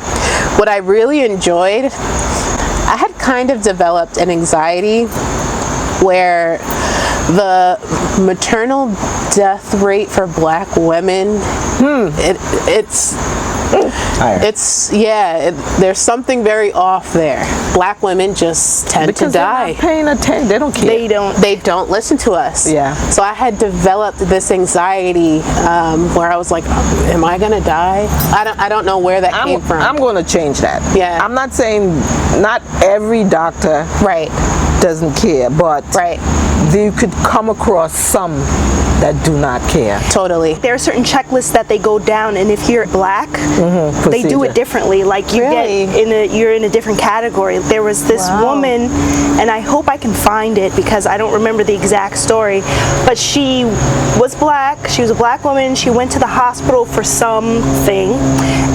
what I really enjoyed, I had kind of developed an anxiety where the maternal death rate for Black women, there's something very off there. Black women just tend to die. They're not paying attention. They don't care. They don't listen to us. Yeah. So I had developed this anxiety where I was like, am I gonna die? I don't know where that came from. I'm going to change that. Yeah. I'm not saying not every doctor doesn't care, but you could come across some that do not care. Totally. There are certain checklists that they go down, and if you're Black, they do it differently. Like you're in a different category. There was this woman, and I hope I can find it because I don't remember the exact story, but she was Black. She was a Black woman. She went to the hospital for something,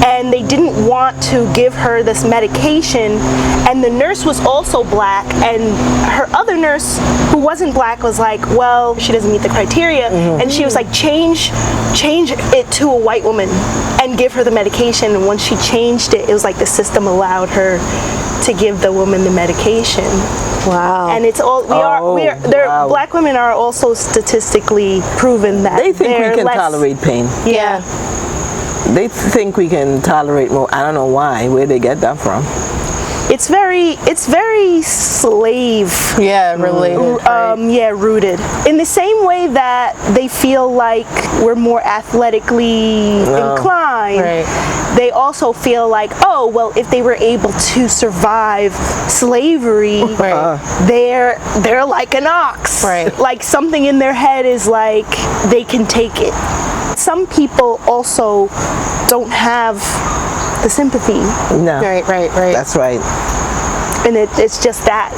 and they didn't want to give her this medication, and the nurse was also Black, and her other nurse who wasn't Black was like, well, she doesn't meet the criteria. And she was like, change it to a white woman and give her the medication. And once she changed it, it was like the system allowed her to give the woman the medication. Wow. And it's all Black women are also statistically proven that they think we can tolerate pain. Yeah. They think we can tolerate more. I don't know why, where they get that from. It's very slave related. Rooted in the same way that they feel like we're more athletically inclined. They also feel like, oh well, if they were able to survive slavery, they're like an ox. Like something in their head is like they can take it. Some people also don't have the sympathy. No. Right. That's right. And it's just that.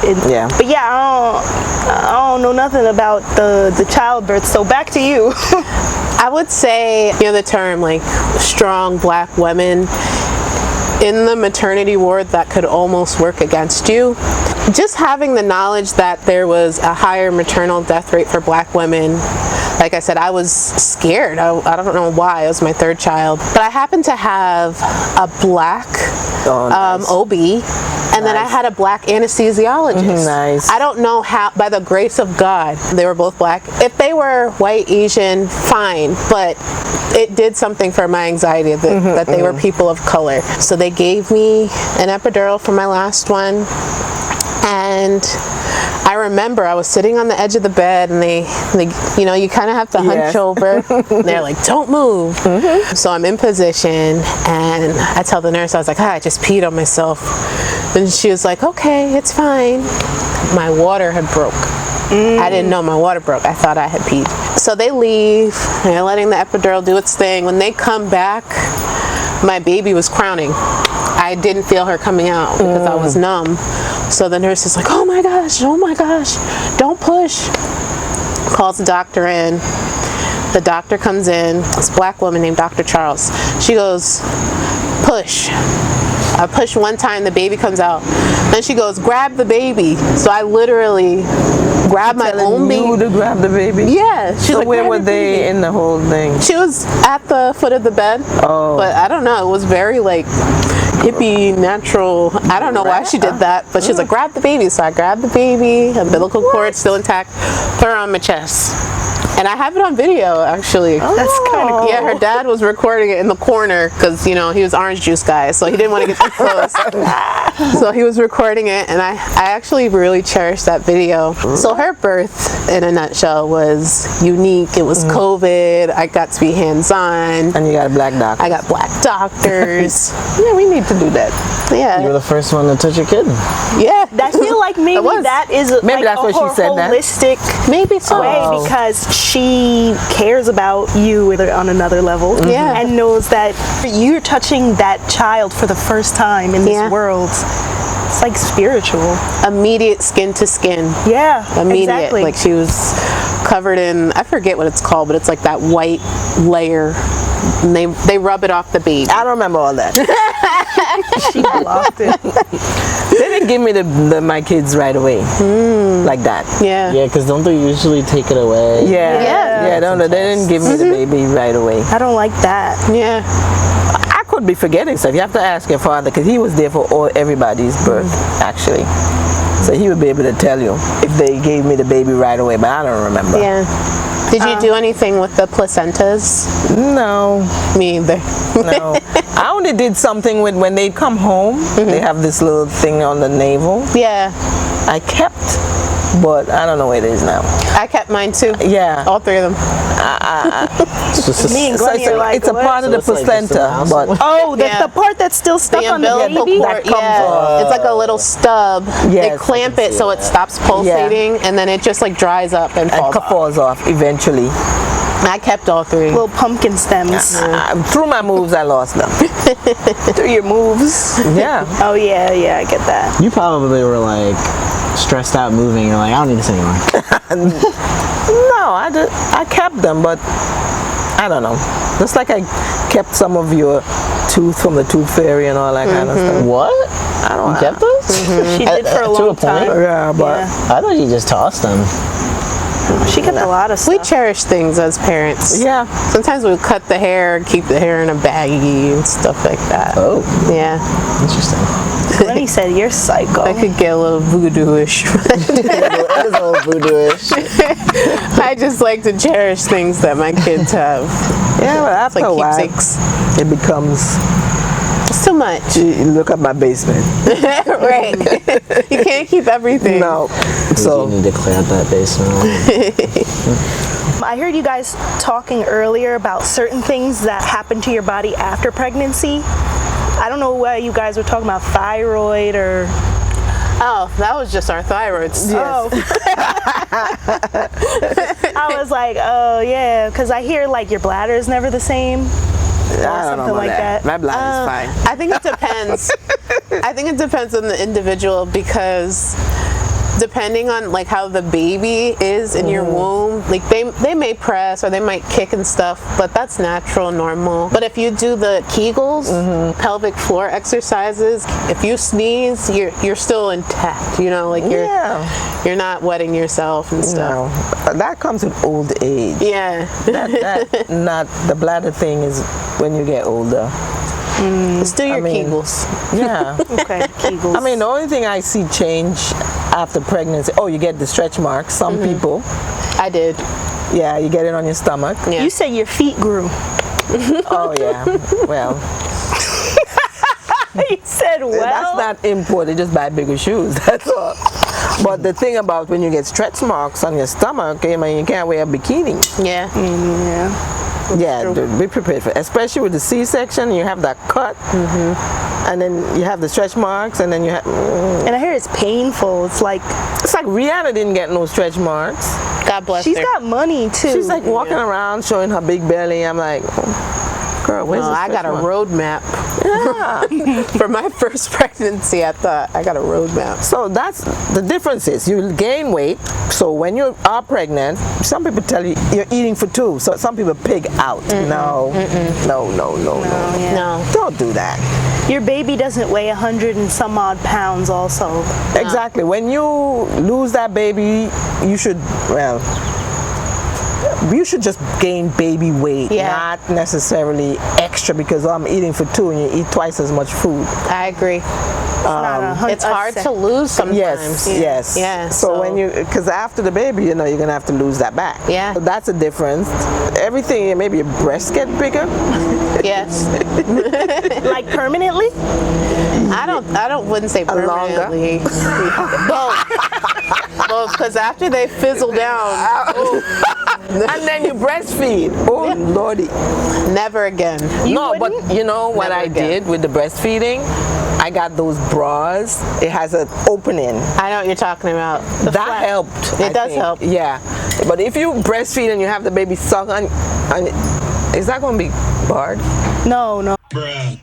But yeah, I don't know nothing about the childbirth. So back to you. I would say, the term like strong Black women in the maternity ward, that could almost work against you. just having the knowledge that there was a higher maternal death rate for Black women, like I said, I was scared. I don't know why. It was my third child. But I happened to have a Black nice. OB, and then I had a Black anesthesiologist. Nice. I don't know how, by the grace of God, they were both Black. If they were white, Asian, fine, but it did something for my anxiety that they were people of color. So they gave me an epidural for my last one, and I remember I was sitting on the edge of the bed, and they you know, you kind of have to hunch over. They're like, don't move. So I'm in position, and I tell the nurse, I was like, I just peed on myself. And she was like, okay, it's fine. My water had broke. I didn't know my water broke. I thought I had peed. So they leave, and they're letting the epidural do its thing. When they come back, my baby was crowning. I didn't feel her coming out because I was numb. So the nurse is like, oh my gosh, don't push. Calls the doctor in. The doctor comes in. This Black woman named Dr. Charles. She goes, push. I push one time, the baby comes out. Then she goes, grab the baby. So I literally grabbed my own baby. You to grab the baby? Yeah. She's So like, where "Grab were your they baby." in the whole thing? She was at the foot of the bed. Oh. But I don't know. It was very like hippie, natural. I don't know why she did that. But she was like, grab the baby. So I grabbed the baby. Umbilical cord still intact. Threw her on my chest. And I have it on video, actually. That's kind of cool. Yeah, her dad was recording it in the corner because, you know, he was orange juice guy, so he didn't want to get too close. So he was recording it, and I actually really cherished that video. So her birth, in a nutshell, was unique. It was COVID. I got to be hands-on. And you got a Black doctor. I got Black doctors. Yeah, we need to do that. Yeah. You were the first one to touch your kid. Yeah. I feel like maybe was. that is Maybe like that's a what she said that. holistic Maybe so. way because she cares about you on another level Yeah. and knows that you're touching that child for the first time in this Yeah. world. It's like spiritual. Immediate skin to skin. Yeah, Immediate. exactly. Like she was covered in, I forget what it's called, but it's like that white layer. And they rub it off the baby. I don't remember all that. she blocked it. They didn't give me my kids right away. Like that. Yeah. Yeah, because don't they usually take it away? Yeah. Yeah. Yeah, they didn't give me the baby right away. I don't like that. Yeah. I could be forgetting stuff. You have to ask your father because he was there for everybody's birth, actually. So he would be able to tell you if they gave me the baby right away, but I don't remember. Yeah. Did you do anything with the placentas? No. Me either. No. I only did something with when they come home, they have this little thing on the navel. Yeah. I kept, but I don't know where it is now. I kept mine too. Yeah. All three of them. It's just Me and So Glenn are like, it's a what? part of the So it's like just placenta, a mouse? but Oh, Yeah. the part that's still stuck The on the umbilical baby? cord, That comes yeah. It's like a little stub. They Yes, clamp I can it see so it that. stops pulsating, and then it just like dries up and falls off. falls off eventually. I kept all three. Little pumpkin stems. Through my moves, I lost them. Through your moves. Yeah. Oh, yeah, I get that. You probably were like stressed out moving. You're like, I don't need this anymore. No, I kept them, but I don't know. Just like I kept some of your tooth from the tooth fairy and all that kind of stuff. What? I don't You kept those? She did for a To long a point? time. Yeah, but Yeah. I thought you just tossed them. She kept a lot of We stuff. cherish things as parents. yeah. Sometimes we cut the hair, keep the hair in a baggie and stuff like that. Oh, Yeah. interesting. Lenny said, you're psycho. I could get a little voodoo-ish. It is a little voodoo-ish. I just like to cherish things that my kids have. Yeah, but It's after like a while, keepsakes. it becomes, It's too much. look at my basement. Right. You can't keep everything. No. You So, need to clear out that basement. I heard you guys talking earlier about certain things that happen to your body after pregnancy. I don't know why you guys were talking about thyroid or... Oh, that was just our thyroids. Oh. I was like, oh yeah, because I hear like your bladder is never the same. I don't know something about like that. My bladder is fine. I think it depends. I think it depends on the individual because depending on like how the baby is in your womb, like they may press or they might kick and stuff, but that's natural, normal. But if you do the Kegels, pelvic floor exercises, if you sneeze, you're still intact, you know, like you're not wetting yourself and stuff. No, that comes with old age. Yeah. That not the bladder thing is when you get older. Just do your Kegels. Yeah. Okay, Kegels. I mean, the only thing I see change after pregnancy, you get the stretch marks. Some people. I did. Yeah, you get it on your stomach. Yeah. You say your feet grew. Oh, yeah. Well. You said well. That's not imported, just buy bigger shoes, that's all. But the thing about when you get stretch marks on your stomach, I mean, you can't wear a bikini. Yeah. Yeah, be prepared for it. Especially with the C-section, you have that cut, and then you have the stretch marks, and then you have... And I hear it's painful. It's like Rihanna didn't get no stretch marks. God bless she's her. got money too. She's like walking around showing her big belly. I'm like, girl, where's the I stretch got a mark? roadmap. Yeah. For my first pregnancy, I thought I got a roadmap. So that's the difference is you gain weight. So when you are pregnant, some people tell you you're eating for two. So some people pig out. No. No. Don't do that. Your baby doesn't weigh 100 and some odd pounds also. Exactly. When you lose that baby, you should just gain baby weight, not necessarily extra because I'm eating for two and you eat twice as much food. I agree. It's hard to lose sometimes. Yes. Yeah. So when because after the baby, you're gonna have to lose that back. Yeah. So that's a difference. Everything, maybe your breasts get bigger. Yes. Like permanently? Wouldn't say permanently. Both, because after they fizzle down, and then you breastfeed. Oh, Lordy. never again. But you know what I did with the breastfeeding? I got those bras. It has an opening. I know what you're talking about. That helped. It does help. Yeah. But if you breastfeed and you have the baby suck on is that going to be barred? No.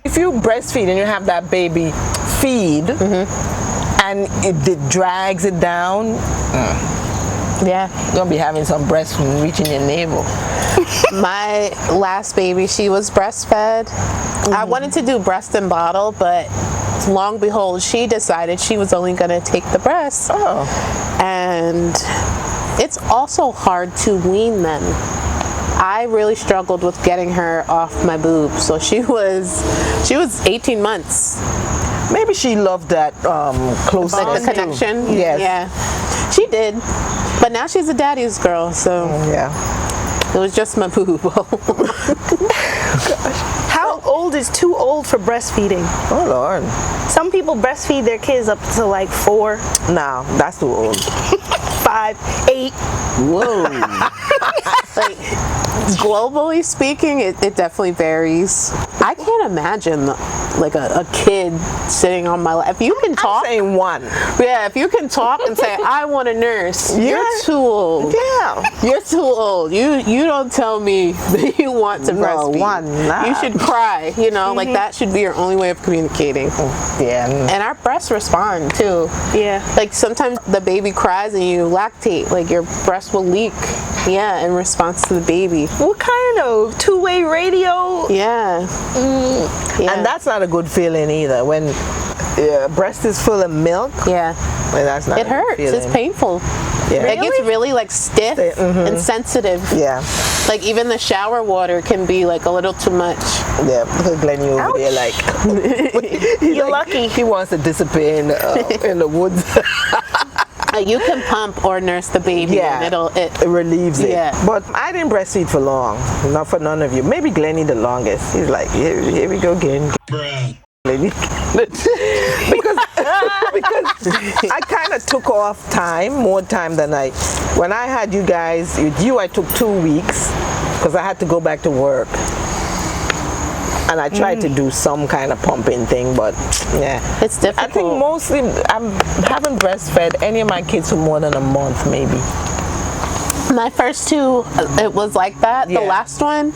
If you breastfeed and you have that baby feed and it drags it down, Yeah. you're going to be having some breast reaching your navel. My last baby, she was breastfed. I wanted to do breast and bottle, but long behold, she decided she was only going to take the breast. Oh. And it's also hard to wean them. I really struggled with getting her off my boob. So she was 18 months. Maybe she loved that close Like the connection. Yes. Yeah. She did. But now she's a daddy's girl, so Yeah. it was just my boob. How old is too old for breastfeeding? Oh, Lord. Some people breastfeed their kids up to like 4, No, that's too old. 5, 8. Whoa. Like, globally speaking, it definitely varies. I can't imagine like a kid sitting on my lap. If you can talk, I'm saying 1. yeah, if you can talk and say, I want a nurse, Yeah. you're too old. Yeah. You're too old. You don't tell me that you want to breastfeed. 1, nah. You should cry, like that should be your only way of communicating. Yeah. And our breasts respond too. Yeah. Like sometimes the baby cries and you lactate, like your breast will leak. Yeah, in response to the baby. What kind of two-way radio? Yeah. Yeah. And that's not a good feeling either. When breast is full of milk, Yeah. well, that's not It a good hurts. feeling. It's painful. Yeah. It gets really like stiff and sensitive. Yeah. Like even the shower water can be like a little too much. Yeah. Look at Glenn, you over there like... You're lucky. He wants to disappear in the woods. You can pump or nurse the baby and it relieves it. Yeah. But I didn't breastfeed for long. Not for none of you. Maybe Glenny the longest. He's like, here we go again. Glenny. because I kind of took off more time than when I had you guys, with you I took 2 weeks because I had to go back to work. And I tried to do some kind of pumping thing, but yeah. It's difficult. I think mostly I haven't breastfed any of my kids for more than a month, maybe. My first 2, it was like that. Yeah. The last one,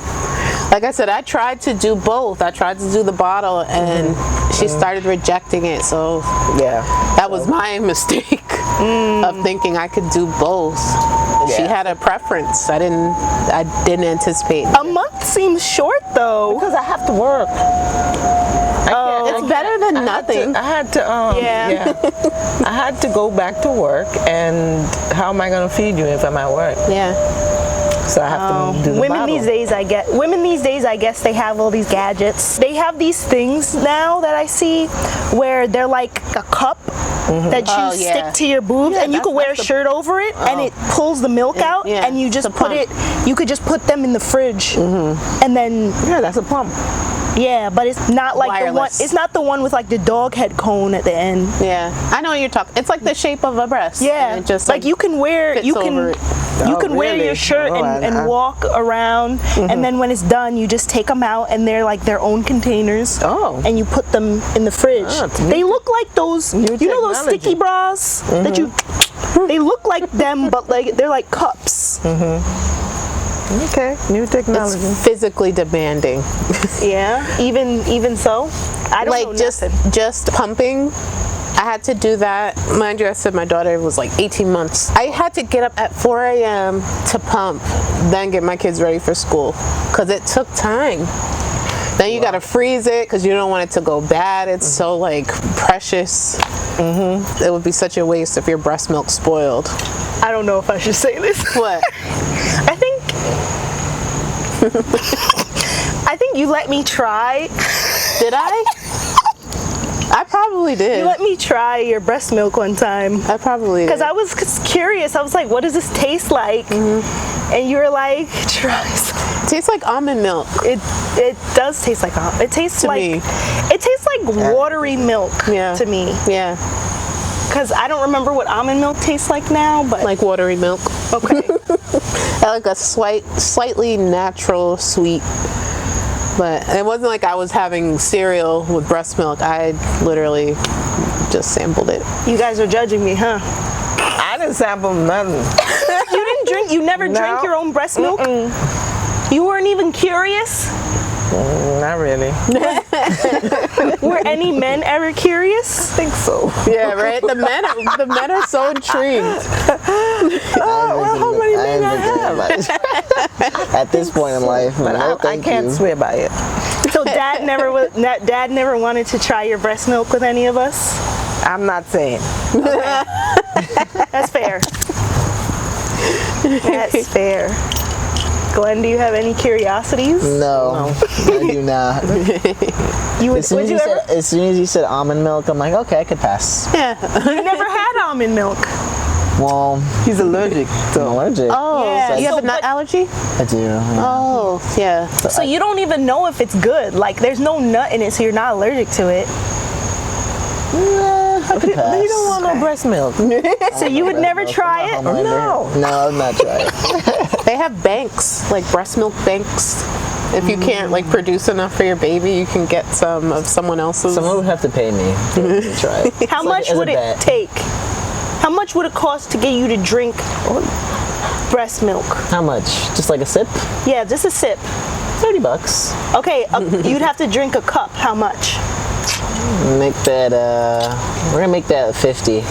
Like I said, I tried to do both. I tried to do the bottle, and she started rejecting it. So Yeah. that was my mistake of thinking I could do both. She Yeah. had a preference. I didn't anticipate. A month seems short though. Because I have to work. It's better than nothing. I had to, Yeah. I had to go back to work, and how am I going to feed you if I'm at work? Yeah. So I have to do the Women bottle. these days, I guess they have all these gadgets. They have these things now that I see where they're like a cup that you Oh, yeah. stick to your boobs, and you could wear a that's the- shirt over it, and it pulls the milk out, yeah, and you just it's a put pump. it. You could just put them in the fridge, and then Yeah, that's a pump. yeah, but it's not like the one. Wireless. It's not the one with like the dog head cone at the end. Yeah. I know what you're talking. It's like the shape of a breast. Yeah, And it just like you can wear fits you over can it. you Oh, can wear really? your shirt Oh, and walk around, and then when it's done, you just take them out, and they're like their own containers. Oh. And you put them in the fridge. Ah, it's new They look like those, you know, those technology. sticky bras that you. They look like them, but like they're like cups. Okay, new technology. It's physically demanding. Yeah, even so, I don't know Like just nothing. just pumping. I had to do that. Mind you, I said my daughter was like 18 months. I had to get up at 4 a.m. to pump, then get my kids ready for school, because it took time. Then you gotta freeze it because you don't want it to go bad. It's so like precious. It would be such a waste if your breast milk spoiled. I don't know if I should say this. What? I think you let me try. Did I? I probably did. You let me try your breast milk one time. I probably did. Because I was curious. I was like, what does this taste like? And you were like, try some. It tastes like almond milk. It does taste like it tastes To like me. it tastes like watery milk to me. Yeah. Because I don't remember what almond milk tastes like now, but Like watery milk. okay. Like a slightly natural sweet. But it wasn't like I was having cereal with breast milk. I literally just sampled it. You guys are judging me, huh? I didn't sample nothing. You didn't drink. You never drank your own breast milk. You weren't even curious. Not really. Were any men ever curious? I think so. Yeah, right. The men are so intrigued. How many men I have? At this point in life, But no, I thank can't you. swear by it. So dad never wanted to try your breast milk with any of us. I'm not saying. That's fair. That's fair. Glenn, do you have any curiosities? No, I do not. As soon as you said almond milk, I'm like, okay, I could pass. Yeah. You never had almond milk. Well, He's allergic. I'm allergic. Oh, Yeah, you have so a nut but- allergy? I do. Yeah. Oh, yeah. So you don't even know if it's good. Like there's no nut in it, so you're not allergic to it. I could pass. You don't want no breast milk. So you would never try it? No. No, I'm not trying. They have banks, like breast milk banks. If you can't like produce enough for your baby, you can get some of someone else's. Someone would have to pay me to try it. How It's like much as a would it bet. take? How much would it cost to get you to drink breast milk? How much? Just like a sip? Yeah, just a sip. $30. Okay, you'd have to drink a cup. How much? Make that. We're gonna make that 50.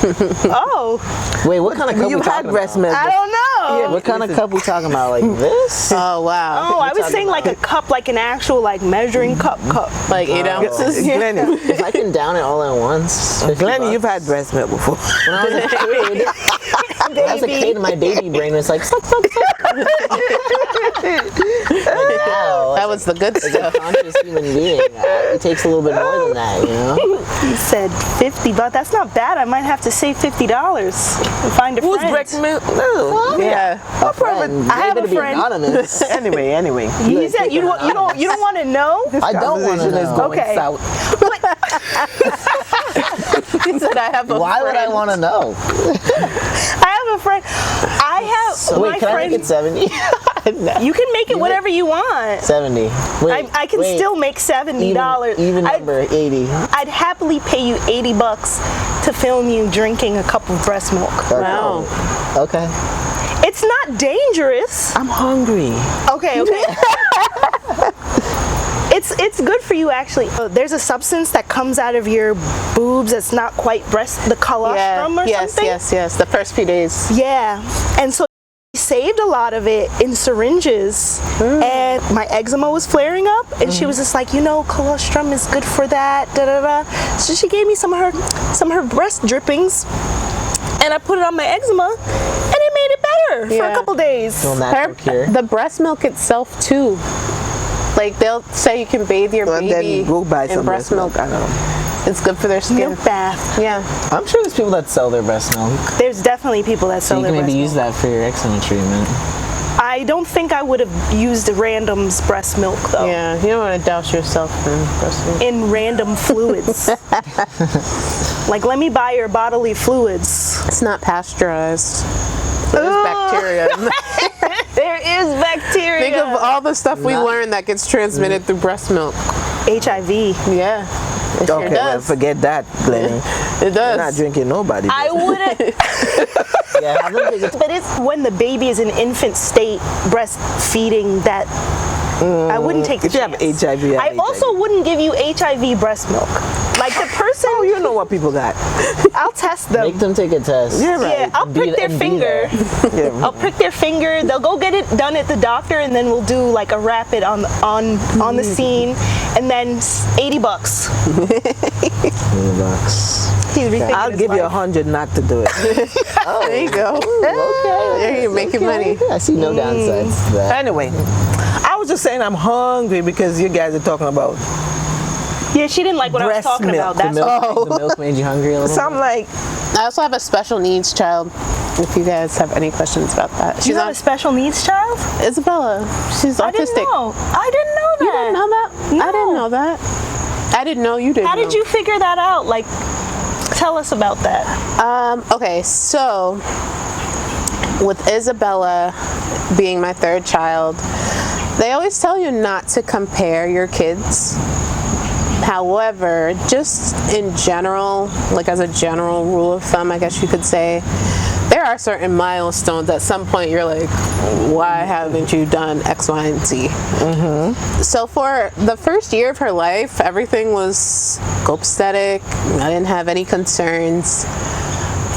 Oh, Wait, what kind of cup You we had talking breast about? milk. I don't know. What kind of cup we talking about? Like this? Oh wow. Oh, I was saying like a cup, like an actual like measuring cup. Like 8 ounces. Glenny, If I can down it all at once. Glenny, $50. you've had breast milk before. When I was a kid, my baby brain was like, suck, suck, suck. Now, That was the good as a stuff. conscious human being, it takes a little bit more than that, you know? You said 50, but that's not bad. I might have to save $50 and find a Who's friend. breast milk? No. Yeah. A friend. I have They a better be friend. anonymous. Anyway. You said you don't want to know. I don't want to Conversation is know. going Okay. south. He said I have a Why would I friend. want to know? I have a friend. I have So my wait, can friend. I make it 70? You can make it whatever you want. 70. Wait, I can wait. still make $70. Even number 80. I'd happily pay you $80 to film you drinking a cup of breast milk. Wow. Okay. It's not dangerous. I'm hungry. Okay. It's good for you actually. There's a substance that comes out of your boobs that's not quite the colostrum or something. Yes. The first few days. Yeah, and so we saved a lot of it in syringes, and my eczema was flaring up, and she was just like, colostrum is good for that. Da da da. So she gave me some of her breast drippings, and I put it on my eczema, and it made it better for a couple days. Natural cure. The breast milk itself too. Like they'll say you can bathe your baby then go buy in some breast milk. I don't know. It's good for their skin. Milk bath. Yeah. I'm sure there's people that sell their breast milk. There's definitely people that So sell you their can maybe breast use milk. that for your eczema treatment. I don't think I would have used random's breast milk though. Yeah. You don't want to douse yourself in breast milk. In random fluids. Like, let me buy your bodily fluids. It's not pasteurized. There's bacteria. There is bacteria. Think of all the stuff we learned that gets transmitted through breast milk. HIV. Yeah. It sure Okay, well, does. forget that, Glenn. It You're not does. drinking nobody. I wouldn't. Yeah, have them take a But it's when the baby is in infant state breastfeeding that I wouldn't take the If you have chance. HIV, I also wouldn't give you HIV breast milk. Like the person, Oh, you know what people got. I'll test them. Make them take a test. Yeah, right. Yeah, I'll prick their and be finger. there. Yeah. I'll prick their finger. They'll go get it done at the doctor, and then we'll do like a rapid on the scene, and then $80. He's rethinking I'll his give you life. 100 not to do it. There you go. Okay. There you're making money. I see no downsides to that. Anyway, I was just saying I'm hungry because you guys are talking about. Yeah, she didn't like what I was Breast talking milk. about. The That's The milk made you hungry a little So I'm like, I also have a special needs child. If you guys have any questions about that, you she's have on a special needs child? Isabella. She's I didn't autistic. know. I didn't know that. You didn't know that? No. I didn't know that. I didn't know you didn't. How did know. you figure that out? Like, tell us about that. Okay, so with Isabella being my third child, they always tell you not to compare your kids. However, just in general, like as a general rule of thumb, I guess you could say, there are certain milestones at some point you're like, why haven't you done X, Y, and Z? So for the first year of her life, everything was copacetic. I didn't have any concerns.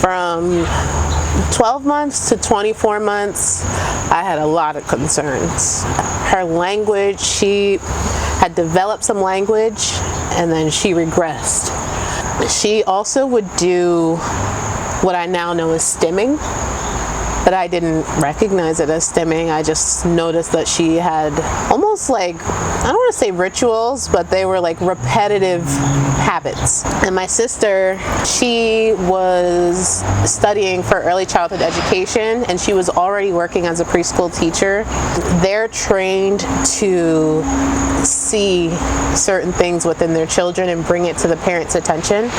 From 12 months to 24 months, I had a lot of concerns. Her language, she had developed some language, and then she regressed. She also would do what I now know as stimming, but I didn't recognize it as stimming. I just noticed that she had almost like, I don't want to say rituals, but they were like repetitive habits. And my sister, she was studying for early childhood education, and she was already working as a preschool teacher. They're trained to see certain things within their children and bring it to the parents' attention.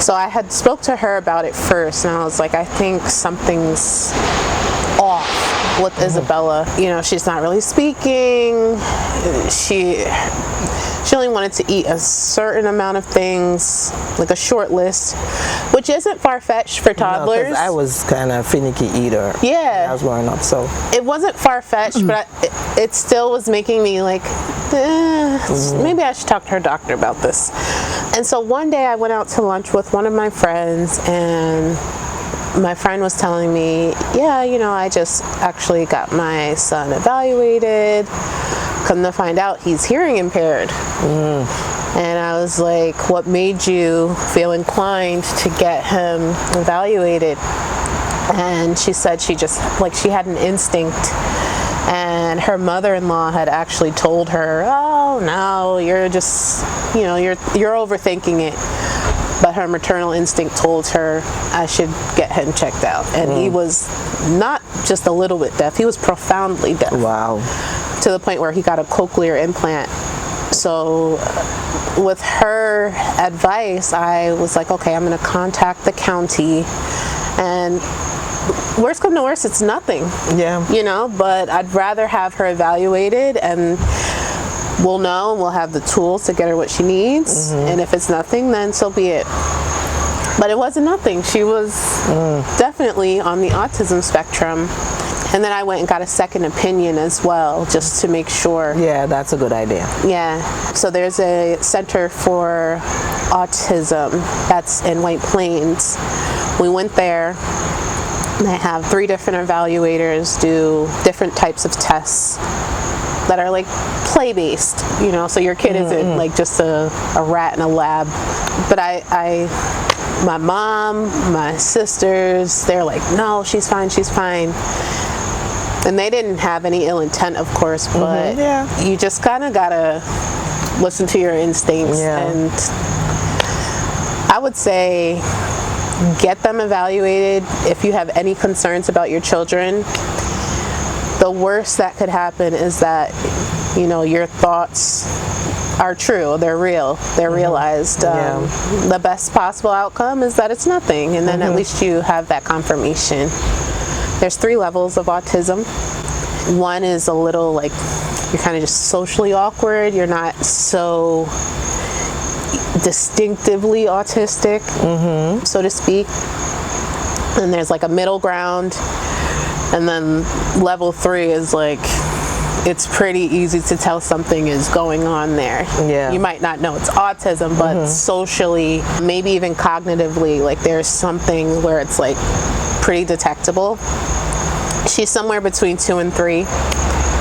So I had spoke to her about it first, and I was like, I think something's off with Isabella. You know, she's not really speaking. She only wanted to eat a certain amount of things, like a short list, which isn't far-fetched for toddlers. I was kind of finicky eater. Yeah. When I was growing up, so. It wasn't far-fetched, but it still was making me like, maybe I should talk to her doctor about this. And so one day I went out to lunch with one of my friends, and my friend was telling me, yeah, you know, I just actually got my son evaluated. Come to find out, he's hearing impaired. And I was like, what made you feel inclined to get him evaluated? And she said she just, like, she had an instinct. And her mother-in-law had actually told her, oh, no, you're just, you know, you're overthinking it. But her maternal instinct told her I should get him checked out. And he was not just a little bit deaf, he was profoundly deaf. Wow. To the point where he got a cochlear implant. So with her advice, I was like, okay, I'm going to contact the county, and worst come to worst, it's nothing. Yeah. You know, but I'd rather have her evaluated, and we'll know, and we'll have the tools to get her what she needs. And if it's nothing, then so be it. But it wasn't nothing. She was definitely on the autism spectrum. And then I went and got a second opinion as well, just to make sure. Yeah, that's a good idea. Yeah. So there's a Center for Autism that's in White Plains. We went there. They have 3 different evaluators do different types of tests that are like play-based, you know, so your kid isn't like just a rat in a lab. But my mom, my sisters, they're like, no, she's fine, she's fine. And they didn't have any ill intent, of course, but you just kind of gotta listen to your instincts. And I would say get them evaluated if you have any concerns about your children. The worst that could happen is that, you know, your thoughts are true, they're real, they're realized. The best possible outcome is that it's nothing, and then at least you have that confirmation. There's 3 levels of autism. One is a little like, you're kind of just socially awkward, you're not so distinctively autistic, so to speak. And there's like a middle ground. And then level 3 is like, it's pretty easy to tell something is going on there. Yeah. You might not know it's autism, but socially, maybe even cognitively, like there's something where it's like pretty detectable. She's somewhere between 2 and 3.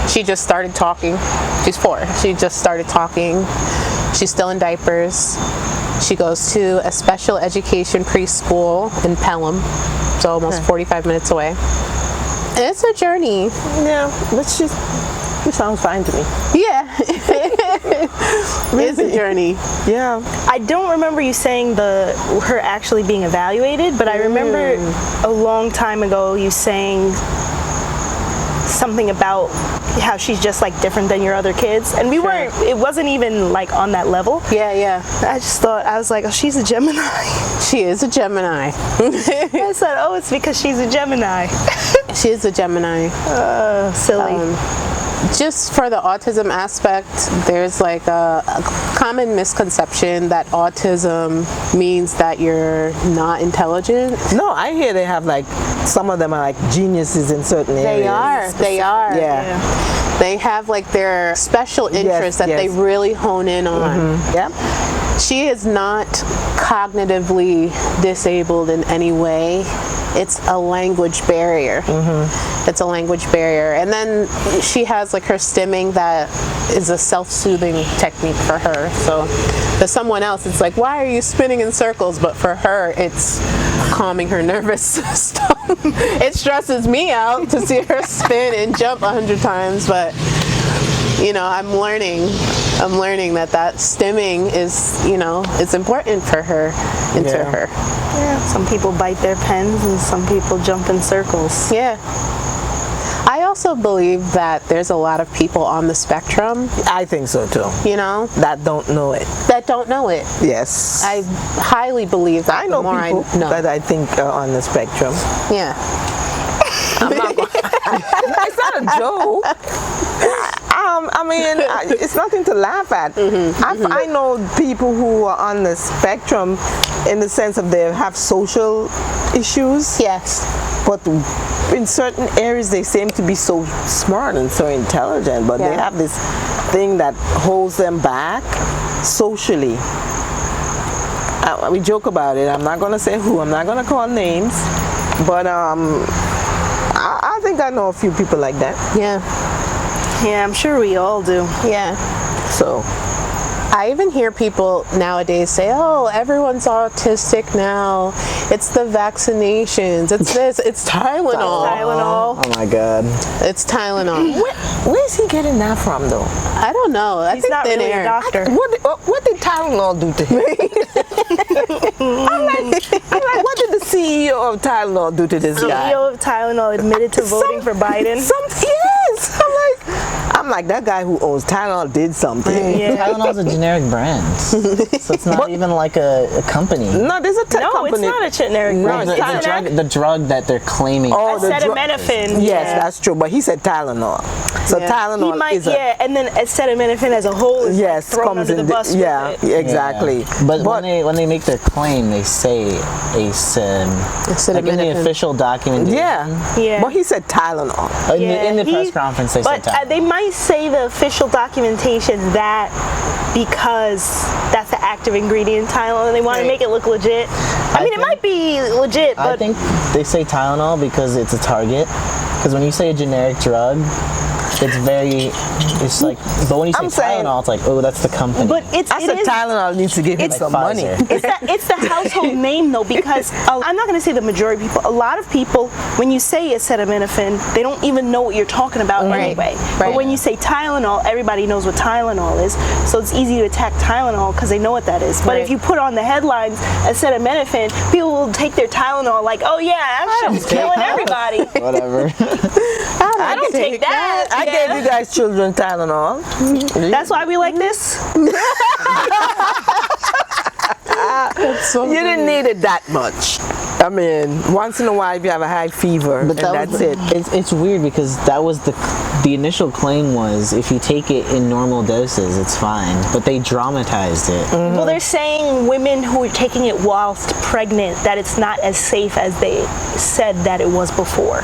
She just started talking. She's 4. She just started talking. She's still in diapers. She goes to a special education preschool in Pelham, so almost 45 minutes away. It's a journey. Yeah, but she sounds fine to me. Yeah. It's a journey. Yeah. I don't remember you saying her actually being evaluated, but I remember a long time ago you saying something about how she's just like different than your other kids, and it wasn't even like on that level. Yeah. I just thought, I was like, oh, she's a Gemini. She is a Gemini. I said, oh, it's because she's a Gemini. She is a Gemini. Silly. Just for the autism aspect, there's like a common misconception that autism means that you're not intelligent. No, I hear they have like, some of them are like geniuses in certain areas. They are. Yeah. They have like their special interests that they really hone in on. Yeah. She is not cognitively disabled in any way. It's a language barrier. It's a language barrier. And then she has like her stimming that is a self-soothing technique for her. So for someone else, it's like, why are you spinning in circles? But for her, it's calming her nervous system. It stresses me out to see her spin and jump 100 times, but you know, I'm learning that stimming is, you know, it's important for her, her. Yeah. Some people bite their pens and some people jump in circles. Yeah. I also believe that there's a lot of people on the spectrum. I think so too. You know? That don't know it. Yes. I highly believe that. I know people that I think are on the spectrum. Yeah. I'm not gonna, it's not a joke. I mean, it's nothing to laugh at. I know people who are on the spectrum in the sense of they have social issues. Yes. But in certain areas they seem to be so smart and so intelligent, but they have this thing that holds them back socially. We joke about it. I'm not going to say who. I'm not going to call names. But I think I know a few people like that. Yeah. Yeah, I'm sure we all do. Yeah. So I even hear people nowadays say, oh, everyone's autistic now. It's the vaccinations. It's this. It's Tylenol. Tylenol. Oh my God. It's Tylenol. where's he getting that from, though? I don't know. I He's think not thin really air. a doctor. What did Tylenol do to him? I'm like, what did the CEO of Tylenol do to this guy? CEO of Tylenol admitted to voting for Biden. Yes. I'm I'm like, that guy who owns Tylenol did something. Yeah. Tylenol's a generic brand, so it's not even like a company. No, there's a tech No, company. it's not a generic No, brand. it's The drug that they're claiming. Oh, the drug- Acetaminophen. Yes, yeah. that's true. But he said Tylenol. So Yeah. Tylenol He might, is a and then acetaminophen as a whole is yes, thrown comes under in the bus with yeah, it. exactly. Yeah. But when they make their claim, they say like in the Acetaminophen. official document. Yeah. Yeah. But he said Tylenol. In the press he- conference, they but said Tylenol. they might say the official documentation that because that's the active ingredient Tylenol and they want to Right. make it look legit. I mean, it think- might be legit, I but think they say Tylenol because it's a target. Because when you say a generic drug, it's like, but when you say I'm saying- Tylenol, it's like, oh, that's the company. but I it said is. Tylenol needs to give him It's some like money. Pfizer. It's the household name though, because I'm not going to say the majority of people. A lot of people, when you say acetaminophen, they don't even know what you're talking about anyway. But Right. when you say Tylenol, everybody knows what Tylenol is, so it's easy to attack Tylenol because they know what that is. But if Right. you put on the headlines acetaminophen, people will take their Tylenol like, oh yeah, that shit's killing everybody. Whatever. I don't take that. I Yeah. gave you guys children Tylenol. That's why we like this. You didn't need it that much. I mean, once in a while if you have a high fever, and that's it. It's weird because that was the initial claim was if you take it in normal doses, it's fine. But they dramatized it. Well, they're saying women who are taking it whilst pregnant, that it's not as safe as they said that it was before.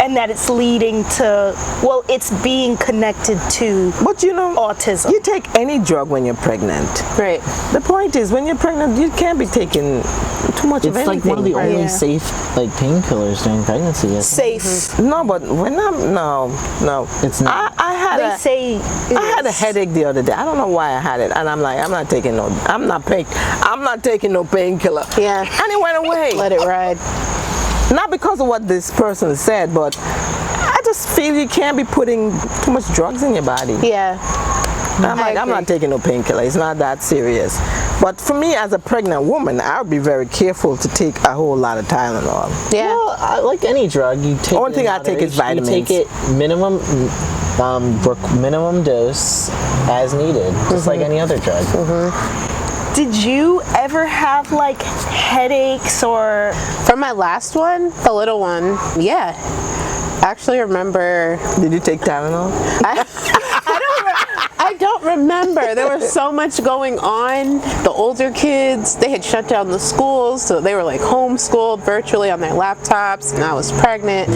And that it's leading to, well, it's being connected to But you know, autism. you take any drug when you're pregnant. Right. The point is, when you're pregnant, you can't be taking too much of It's anything. like one of the only Yeah. safe like painkillers during pregnancy. Yes. Safe. No, but when I'm no. It's not. I had They say I had a headache the other day. I don't know why I had it, and I'm like, I'm not taking no painkiller. Yeah. And it went away. Let it ride. Not because of what this person said, but I just feel you can't be putting too much drugs in your body. Yeah. I'm like, I'm not taking no painkiller. It's not that serious. But for me, as a pregnant woman, I would be very careful to take a whole lot of Tylenol. Yeah. Well, like any drug, you take. Only it thing in I take is moderation. vitamins. You take it minimum dose as needed, just like any other drug. Did you ever have like headaches or For my last one, the little one, yeah. I actually remember Did you take Tylenol? I don't remember. There was so much going on. The older kids, they had shut down the schools, so they were like homeschooled virtually on their laptops, and I was pregnant.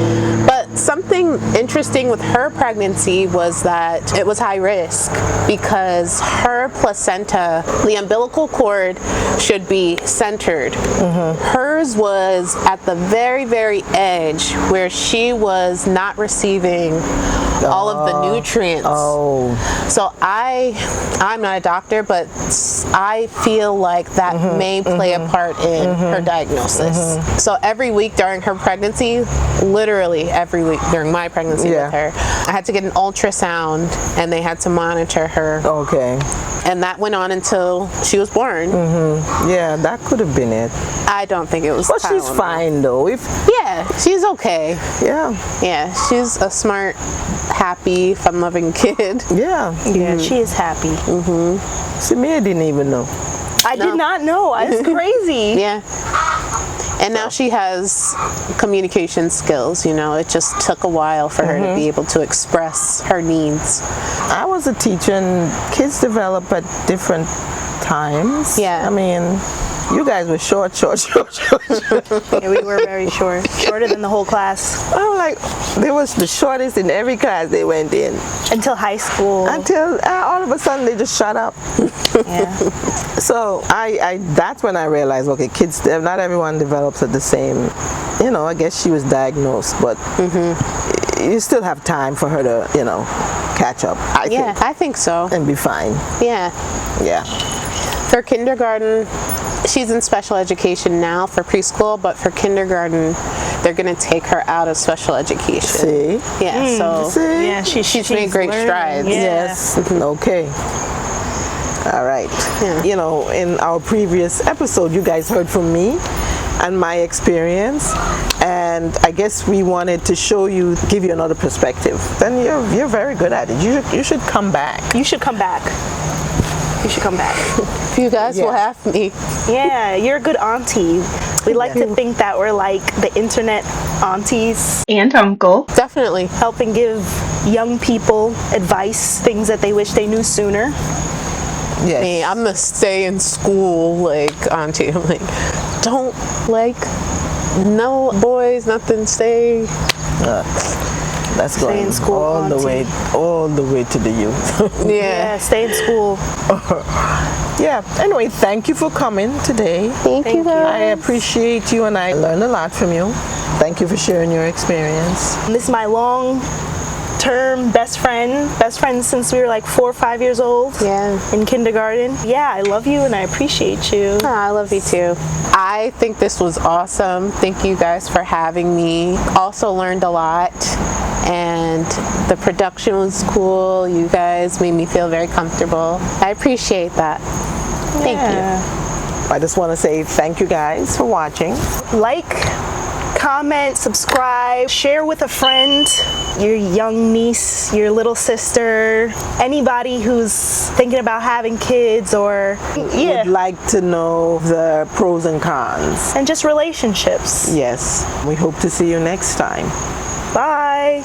But something interesting with her pregnancy was that it was high risk because her placenta, the umbilical cord should be centered. Hers was at the very, very edge where she was not receiving all of the nutrients. Oh, So I'm not a doctor, but I feel like that may play a part in her diagnosis. So every week during her pregnancy, literally every week during my pregnancy Yeah. with her, I had to get an ultrasound and they had to monitor her. okay. And that went on until she was born. Yeah, that could have been it. I don't think it was But she's Tylenol. fine though. Yeah, she's okay. Yeah, Yeah, she's a smart, happy, fun-loving kid. yeah. yeah, she is happy. See, me, I didn't even know. I did not know. It's crazy. Yeah. And now she has communication skills, you know. It just took a while for her to be able to express her needs. I was a teacher, and kids develop at different times. Yeah. I mean, you guys were short. Yeah, we were very short. Shorter than the whole class. I'm like, they was the shortest in every class they went in. Until high school. Until all of a sudden they just shut up. Yeah. So I that's when I realized, okay, kids, not everyone develops at the same, you know, I guess she was diagnosed, but you still have time for her to, you know, catch up, I Yeah, think, I think so. and be fine. Yeah. Yeah. For kindergarten, she's in special education now for preschool, but for kindergarten, they're going to take her out of special education. See? Yeah, so See? Yeah, she's made great learning. strides. Yeah. Yes. Okay. All right. Yeah. You know, in our previous episode, you guys heard from me and my experience, and I guess we wanted to give you another perspective. Then you're very good at it. You should come back. You should come back. You should come back. You guys will have me. Yeah, you're a good auntie. We like to think that we're like the internet aunties. And uncle. Definitely. Helping give young people advice, things that they wish they knew sooner. Yes. Me, I'm the stay in school like auntie. I'm like, don't no boys, nothing, stay. That's Stay going in school, all the way to the youth. Yeah, stay in school. Yeah. Anyway, thank you for coming today. Thank you guys. I appreciate you, and I learned a lot from you. Thank you for sharing your experience. This is my long-term best friend since we were like 4 or 5 years old. Yeah. In kindergarten. Yeah, I love you and I appreciate you. Oh, I love you too. I think this was awesome. Thank you guys for having me. Also learned a lot, and the production was cool. You guys made me feel very comfortable. I appreciate that. Thank you. I just want to say thank you guys for watching. Like, comment, subscribe, share with a friend, your young niece, your little sister, anybody who's thinking about having kids or Would like to know the pros and cons. and just relationships. Yes. We hope to see you next time. Bye.